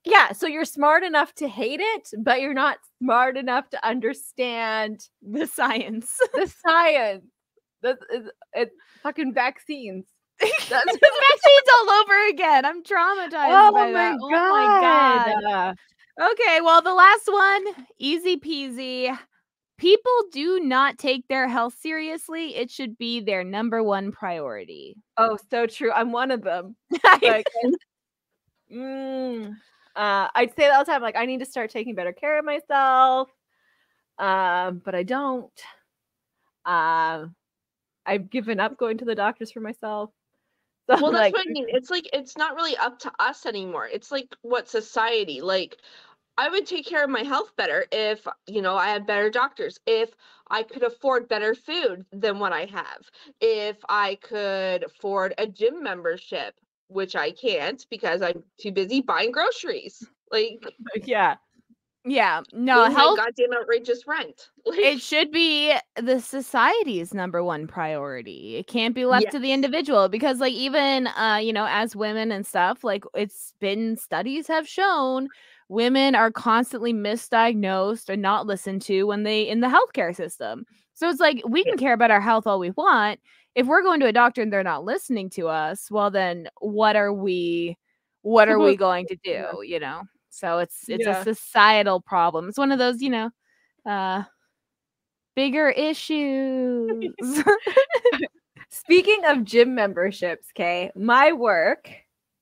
Speaker 1: Yeah, so you're smart enough to hate it, but you're not smart enough to understand
Speaker 2: the science.
Speaker 1: The science. It's fucking vaccines.
Speaker 2: It's vaccines all over again. I'm traumatized by that.
Speaker 1: God.
Speaker 2: Oh my God. Okay, well, the last one, easy peasy. People do not take their health seriously. It should be their number one priority.
Speaker 1: Oh, so true. I'm one of them. Like, I'd say that all the time. Like, I need to start taking better care of myself. But I don't. I've given up going to the doctors for myself. So
Speaker 3: well, that's what I mean. It's like, it's not really up to us anymore. It's like what society, like, I would take care of my health better if, I had better doctors, if I could afford better food than what I have, if I could afford a gym membership, which I can't because I'm too busy buying groceries. Like,
Speaker 2: yeah, no, health,
Speaker 3: goddamn outrageous rent. Like,
Speaker 2: it should be the society's number one priority. It can't be left to the individual because, like, even as women and stuff, like, it's been studies have shown women are constantly misdiagnosed or not listened to when they in the healthcare system. So it's like we can care about our health all we want. If we're going to a doctor and they're not listening to us, well, then what are we going to do? So it's a societal problem. It's one of those, bigger issues.
Speaker 1: Speaking of gym memberships, okay, my work,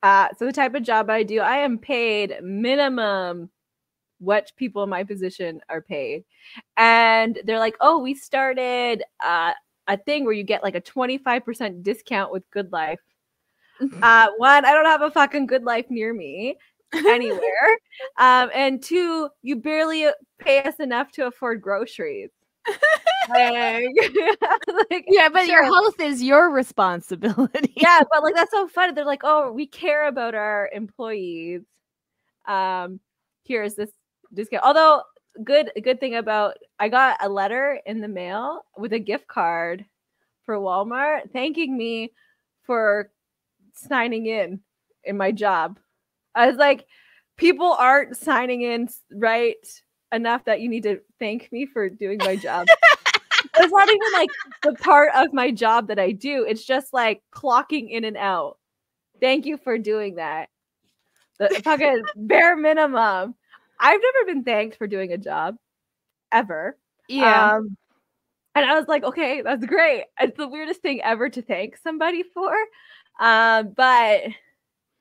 Speaker 1: so the type of job I do, I am paid minimum what people in my position are paid. And they're like, oh, we started a thing where you get like a 25% discount with Good Life. One, I don't have a fucking Good Life near me anywhere. And two, you barely pay us enough to afford groceries. But
Speaker 2: your health is your responsibility.
Speaker 1: Yeah, but like that's so funny. They're like, oh, we care about our employees. Here's this discount. Although good thing about, I got a letter in the mail with a gift card for Walmart thanking me for signing in my job. I was like, people aren't signing in right enough that you need to thank me for doing my job. It's not even like the part of my job that I do. It's just like clocking in and out. Thank you for doing that. The fucking bare minimum. I've never been thanked for doing a job ever.
Speaker 2: Yeah.
Speaker 1: And I was like, okay, that's great. It's the weirdest thing ever to thank somebody for. But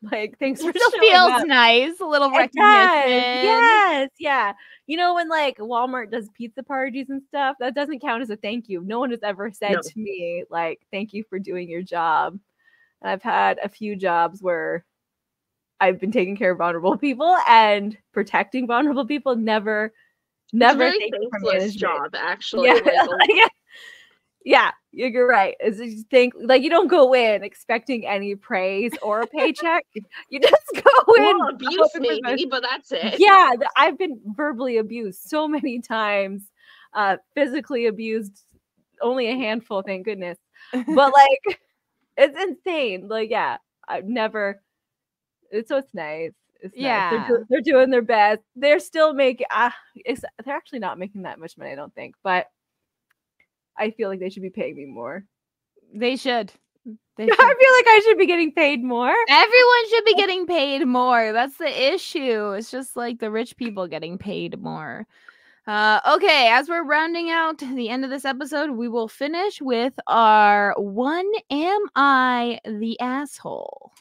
Speaker 1: like, thanks for
Speaker 2: still
Speaker 1: showing
Speaker 2: feels
Speaker 1: up.
Speaker 2: nice, a little recognition.
Speaker 1: Yes, yeah. When like Walmart does pizza parties and stuff, that doesn't count as a thank you. No one has ever said to me like, thank you for doing your job. And I've had a few jobs where I've been taking care of vulnerable people and protecting vulnerable people. Never
Speaker 3: it's a very thankless job, actually.
Speaker 1: Yeah. Yeah. You're right. Is you think like you don't go in expecting any praise or a paycheck. You just go in.
Speaker 3: Well, abuse
Speaker 1: hoping for the
Speaker 3: maybe, but that's it.
Speaker 1: Yeah, I've been verbally abused so many times, physically abused only a handful, thank goodness. But like, it's insane. Like, yeah, I've never. So it's nice. It's nice. They're doing their best. They're still making. They're actually not making that much money, I don't think. But I feel like they should be paying me more.
Speaker 2: They should.
Speaker 1: I feel like I should be getting paid more.
Speaker 2: Everyone should be getting paid more. That's the issue. It's just like the rich people getting paid more. Okay, as we're rounding out the end of this episode, we will finish with our one Am I the Asshole?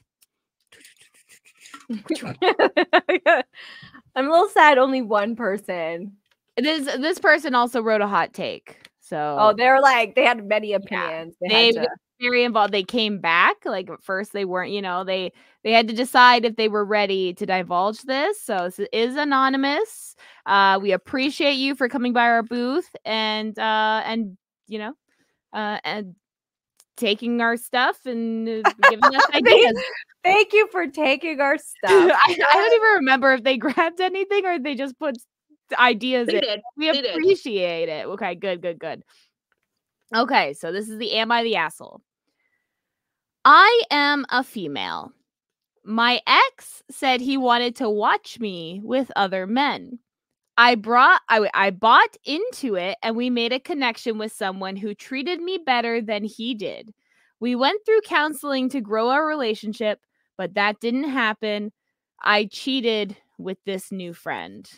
Speaker 1: I'm a little sad only one person.
Speaker 2: This person also wrote a hot take. So
Speaker 1: they're like they had many opinions.
Speaker 2: They were very involved. They came back. Like at first they weren't, they had to decide if they were ready to divulge this. So this is anonymous. We appreciate you for coming by our booth and taking our stuff and giving us ideas.
Speaker 1: Thank you for taking our stuff.
Speaker 2: I don't even remember if they grabbed anything or they just put ideas in. We appreciate it. Okay, good. Okay, so this is the Am I the Asshole? I am a female. My ex said he wanted to watch me with other men. I bought into it and we made a connection with someone who treated me better than he did. We went through counseling to grow our relationship, but that didn't happen. I cheated with this new friend.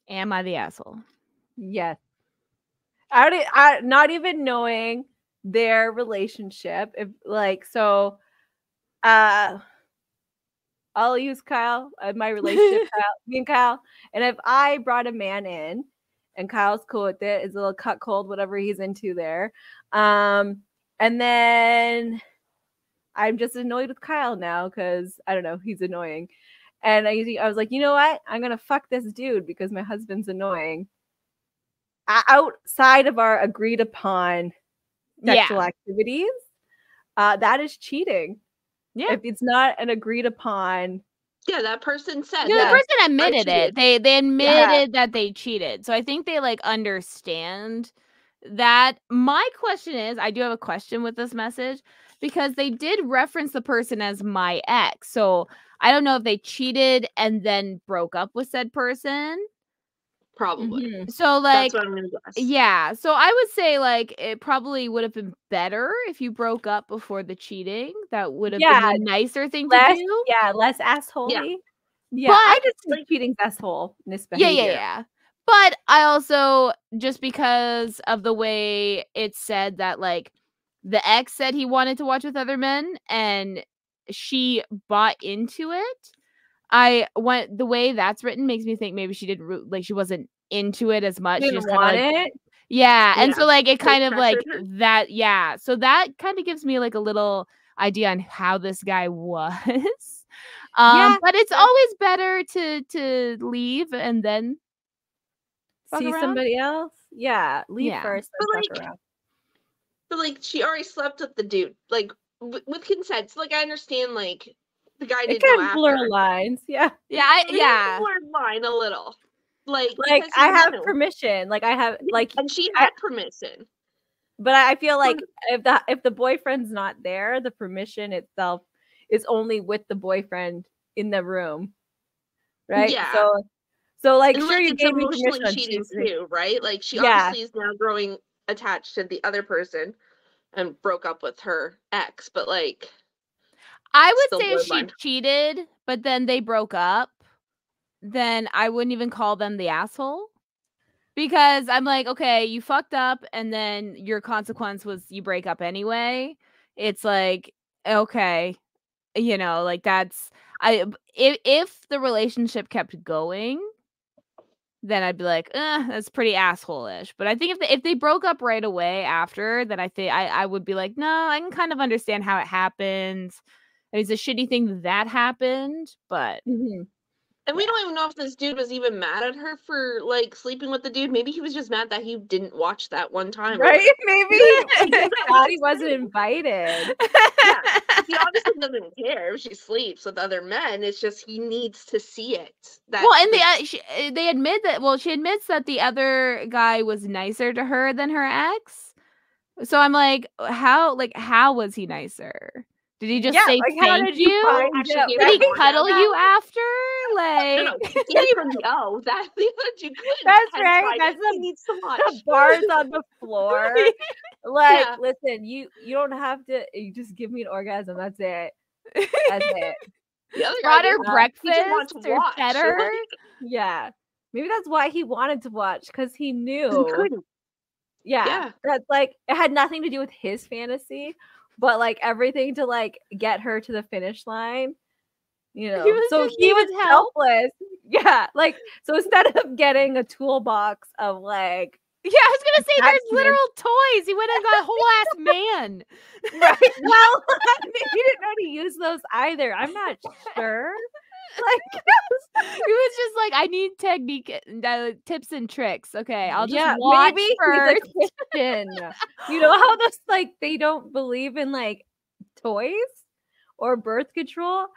Speaker 2: Am I the asshole?
Speaker 1: Yes. I not even knowing their relationship. If I'll use Kyle, my relationship, me and Kyle. And if I brought a man in and Kyle's cool with it, is a little cut cold, whatever he's into there. And then I'm just annoyed with Kyle now because I don't know, he's annoying. And I was like, you know what? I'm going to fuck this dude because my husband's annoying. Outside of our agreed upon sexual activities, that is cheating. Yeah. If it's not an agreed upon.
Speaker 3: Yeah, that person said.
Speaker 2: No, the person admitted it. They admitted that they cheated. So I think they understand that. My question is, I do have a question with this message because they did reference the person as my ex. So I don't know if they cheated and then broke up with said person.
Speaker 3: Probably.
Speaker 2: Mm-hmm. So that's
Speaker 3: what I'm gonna guess.
Speaker 2: Yeah. So I would say it probably would have been better if you broke up before the cheating. That would have been a nicer thing to do.
Speaker 1: Yeah, less assholey. Yeah. But I just think cheating's asshole misbehavior.
Speaker 2: Yeah. But I also, just because of the way it's said that the ex said he wanted to watch with other men and she bought into it. The way that's written makes me think maybe she didn't she wasn't into it as much.
Speaker 1: She just want it.
Speaker 2: Yeah. And so it kind of that. Yeah. So that kind of gives me a little idea on how this guy was. But it's always better to leave and then
Speaker 1: see somebody else. Yeah. Leave first.
Speaker 3: But she already slept with the dude, with consent. So, I understand the guy didn't know after.
Speaker 1: Blur lines, yeah.
Speaker 3: Blurred line a little, I
Speaker 1: have permission, I have
Speaker 3: and she had permission.
Speaker 1: But I feel if the boyfriend's not there, the permission itself is only with the boyfriend in the room, right?
Speaker 3: Yeah.
Speaker 1: So sure, you gave me permission on
Speaker 3: cheating too, right? She obviously is now growing attached to the other person and broke up with her ex, but
Speaker 2: I would say if she cheated, but then they broke up, then I wouldn't even call them the asshole. Because I'm okay, you fucked up, and then your consequence was you break up anyway. It's okay, that's if the relationship kept going, then I'd be that's pretty asshole-ish. But I think if they broke up right away after, then I think I would be no, I can kind of understand how it happens. It's a shitty thing that happened, but
Speaker 3: and And we don't even know if this dude was even mad at her for like sleeping with the dude. Maybe he was just mad that he didn't watch that one time.
Speaker 1: Right? Maybe he just thought he wasn't invited.
Speaker 3: Yeah. He obviously doesn't care if she sleeps with other men. It's just he needs to see it.
Speaker 2: Well, and they admit that. Well, she admits that the other guy was nicer to her than her ex. So I'm like, how was he nicer? Did he just say
Speaker 1: like, how
Speaker 2: thank
Speaker 1: did you find out?
Speaker 3: Actually,
Speaker 2: Did he cuddle you after? Like,
Speaker 3: no, he didn't even know that the other dude couldn't.
Speaker 1: That's
Speaker 3: Hence
Speaker 1: right.
Speaker 3: why
Speaker 1: That's
Speaker 3: he needs to watch.
Speaker 1: the bars on the floor. Like,
Speaker 3: Yeah.
Speaker 1: listen, you don't have to. You just give me an orgasm. That's it. That's it.
Speaker 3: The other
Speaker 2: brought
Speaker 3: guy
Speaker 2: her
Speaker 3: didn't. He just wanted
Speaker 2: breakfast
Speaker 3: to
Speaker 2: or
Speaker 3: watch.
Speaker 2: fed her.
Speaker 1: Yeah. Maybe that's why he wanted to watch, because he
Speaker 3: He
Speaker 1: knew.
Speaker 3: couldn't.
Speaker 1: Yeah. That's like, it had nothing to do with his fantasy, but like everything to like get her to the finish line. You know,
Speaker 2: was
Speaker 1: so
Speaker 2: just
Speaker 1: he was
Speaker 2: needed help.
Speaker 1: helpless. Yeah, like, so instead of getting a toolbox of like,
Speaker 2: Yeah, I was gonna say there's
Speaker 1: attachments.
Speaker 2: literal toys. He went and got a whole ass man.
Speaker 1: Right. Well, he didn't know how to use those either. I'm not sure. Like,
Speaker 2: He was just like, I need technique, tips and tricks. Okay, I'll just
Speaker 1: yeah,
Speaker 2: watch
Speaker 1: maybe
Speaker 2: first.
Speaker 1: he's a Christian. You know how those, like, they don't believe in like toys or birth control.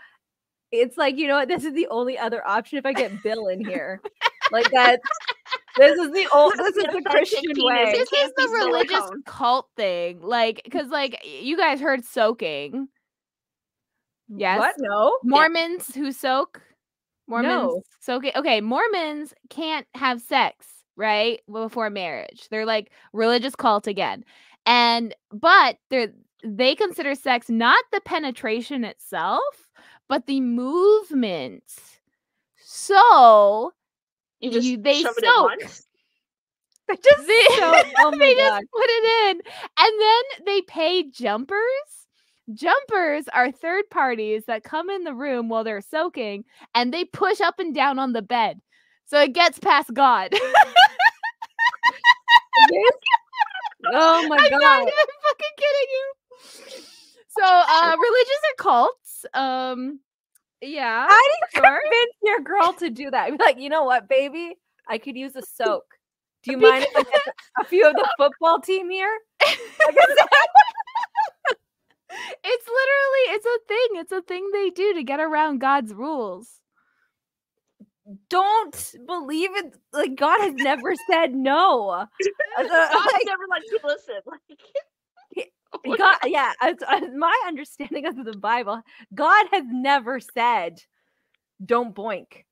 Speaker 1: It's like, you know what? This is the only other option if I get Bill in here. Like that. This is the Christian way.
Speaker 2: This is the religious cult thing. Like, because like you guys heard soaking. Yes.
Speaker 1: What? No.
Speaker 2: Mormons who soak. Mormons
Speaker 1: No.
Speaker 2: soaking. Okay, Mormons can't have sex, right? Before marriage. They're like religious cult again. But they consider sex not the penetration itself, but the movement. So
Speaker 3: You just
Speaker 2: they
Speaker 3: shove it
Speaker 2: soak.
Speaker 3: in once?
Speaker 1: They just oh my
Speaker 2: they
Speaker 1: God.
Speaker 2: just put it in, and then they pay jumpers. Jumpers are third parties that come in the room while they're soaking, and they push up and down on the bed, so it gets past God.
Speaker 1: Oh my
Speaker 2: I'm
Speaker 1: God.
Speaker 2: not even fucking kidding you. So, religions are cults. Yeah.
Speaker 1: How do you convince your girl to do that? Be like, you know what, baby? I could use a soak. Do you mind if I get a few of the football team here?
Speaker 2: It's a thing they do to get around God's rules.
Speaker 1: Don't believe it. Like, God has never said no.
Speaker 3: God's never let you listen. Like,
Speaker 1: God, yeah, as my understanding of the Bible, God has never said, "Don't boink."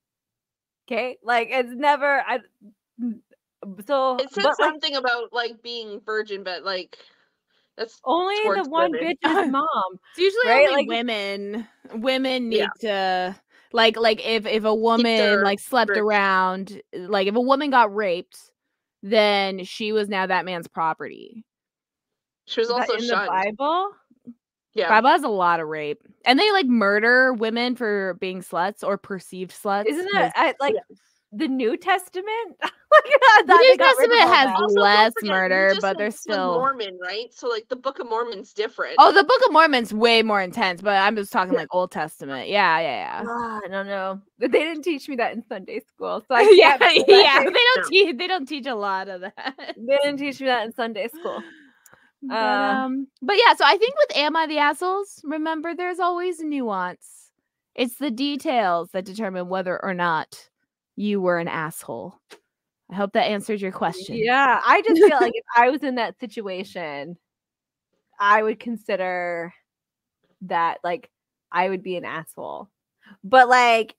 Speaker 1: Okay, like it's never. So
Speaker 3: it said something about like being virgin, but like that's
Speaker 1: only the one
Speaker 3: women.
Speaker 1: bitch's mom.
Speaker 2: It's usually
Speaker 1: right?
Speaker 2: only
Speaker 1: Like,
Speaker 2: women. Women need to like if a woman like slept around, like if a woman got raped, then she was now that man's property.
Speaker 3: She was also
Speaker 1: in
Speaker 3: shunned.
Speaker 1: the Bible.
Speaker 2: Yeah, Bible has a lot of rape, and they like murder women for being sluts or perceived sluts.
Speaker 1: Isn't that like the New Testament?
Speaker 2: The New Testament has less murder, but there's still
Speaker 3: Mormon, right? So like the Book of Mormon's different.
Speaker 2: Oh, the Book of Mormon's way more intense, but I'm just talking like Old Testament. Yeah.
Speaker 1: I don't know. They didn't teach me that in Sunday school, so I
Speaker 2: can't. They don't teach a lot of that.
Speaker 1: They didn't teach me that in Sunday school.
Speaker 2: But yeah, so I think with Am I the Assholes, remember there's always nuance. It's the details that determine whether or not you were an asshole. I hope that answered your question.
Speaker 1: Yeah, I just feel like if I was in that situation, I would consider that like I would be an asshole. But like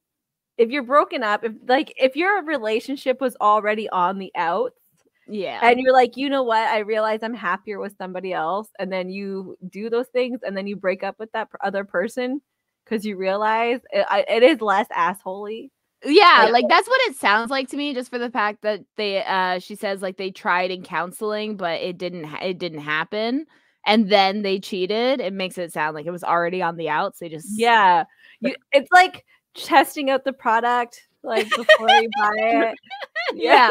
Speaker 1: if you're broken up, if your relationship was already on the outs, and you're like, you know what, I realize I'm happier with somebody else, and then you do those things and then you break up with that other person because you realize it is less assholey.
Speaker 2: Yeah, like that's what it sounds like to me, just for the fact that they she says like they tried in counseling but it didn't happen, and then they cheated. It makes it sound like it was already on the outs. They just
Speaker 1: it's like testing out the product like before you buy it. Yeah.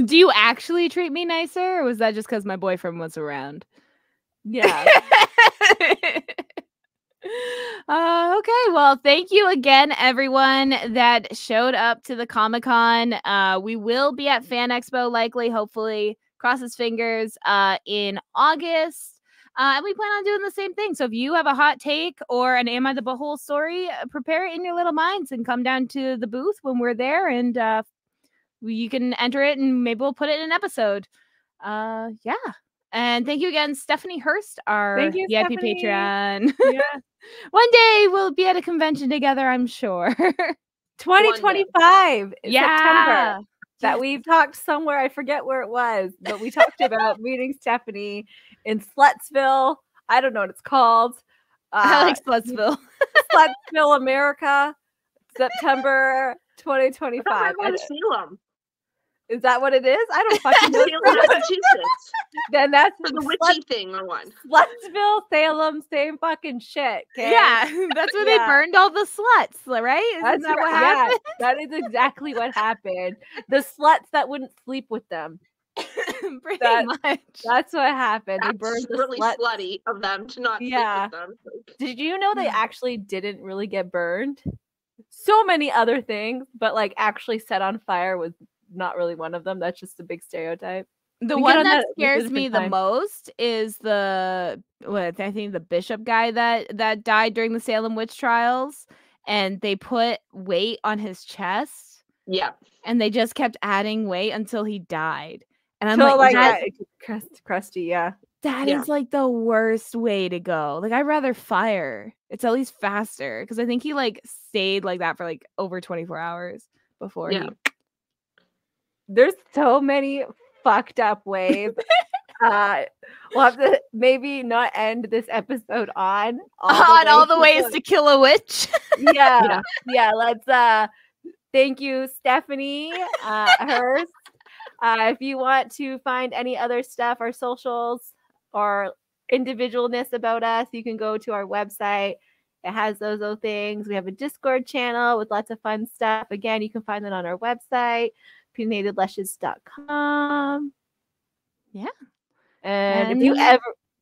Speaker 2: Do you actually treat me nicer, or was that just because my boyfriend was around?
Speaker 1: Yeah.
Speaker 2: Okay, well, thank you again, everyone that showed up to the Comic-Con. We will be at Fan Expo, likely, hopefully, cross his fingers, in August. And we plan on doing the same thing. So if you have a hot take or an Am I the Butthole story, prepare it in your little minds and come down to the booth when we're there, and you can enter it, and maybe we'll put it in an episode. Yeah. And thank you again, Stephanie Hurst, our
Speaker 1: Thank you,
Speaker 2: VIP
Speaker 1: Stephanie.
Speaker 2: Patreon.
Speaker 1: Yeah.
Speaker 2: One day we'll be at a convention together, I'm sure.
Speaker 1: 2025
Speaker 2: Yeah.
Speaker 1: September. That
Speaker 2: Yes.
Speaker 1: we've talked somewhere, I forget where it was, but we talked about meeting Stephanie in Slutsville. I don't know what it's called.
Speaker 2: I like Slutsville.
Speaker 1: Slutsville, America, September 2025.
Speaker 3: I'm going to Salem.
Speaker 1: Is that what it is? I don't fucking know.
Speaker 3: Salem, Massachusetts.
Speaker 1: Then that's
Speaker 3: For the witchy thing or one.
Speaker 1: Slutsville, Salem, same fucking shit. Okay?
Speaker 2: Yeah, that's where they burned all the sluts, right? Isn't that what happened?
Speaker 1: Yeah, that is exactly what happened. The sluts that wouldn't sleep with them.
Speaker 2: Pretty much.
Speaker 1: That's what happened.
Speaker 3: That's
Speaker 1: They burned the
Speaker 3: really
Speaker 1: sluts.
Speaker 3: slutty of them to not sleep with them.
Speaker 1: Did you know they actually didn't really get burned? So many other things, but like actually set on fire was not really one of them. That's just a big stereotype.
Speaker 2: The one that scares me the most is I think the bishop guy that died during the Salem witch trials, and they put weight on his chest.
Speaker 3: Yeah.
Speaker 2: And they just kept adding weight until he died. And I'm
Speaker 1: so crusty, yeah.
Speaker 2: That is like the worst way to go. Like, I'd rather fire. It's at least faster, because I think he like stayed like that for like over 24 hours before he.
Speaker 1: There's so many fucked up ways. We'll have to maybe not end this episode on
Speaker 2: all the ways to kill a witch.
Speaker 1: Yeah. Let's thank you, Stephanie Hurst. If you want to find any other stuff, our socials or individualness about us, you can go to our website. It has those things. We have a Discord channel with lots of fun stuff. Again, you can find it on our website, opinionatedlushes.com.
Speaker 2: Yeah.
Speaker 1: And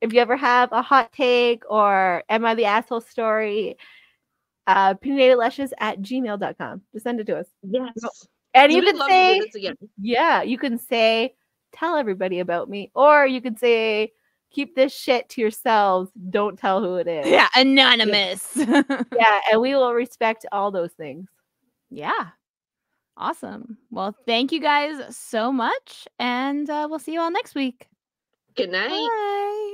Speaker 1: if you ever have a hot take or am I the asshole story, opinionatedlushes@gmail.com. Just send it to us.
Speaker 3: Yes.
Speaker 1: And you can say, you can say, tell everybody about me. Or you can say, keep this shit to yourselves. Don't tell who it is.
Speaker 2: Yeah, anonymous.
Speaker 1: Yeah, and we will respect all those things.
Speaker 2: Yeah. Awesome. Well, thank you guys so much. And we'll see you all next week.
Speaker 3: Good night.
Speaker 2: Bye.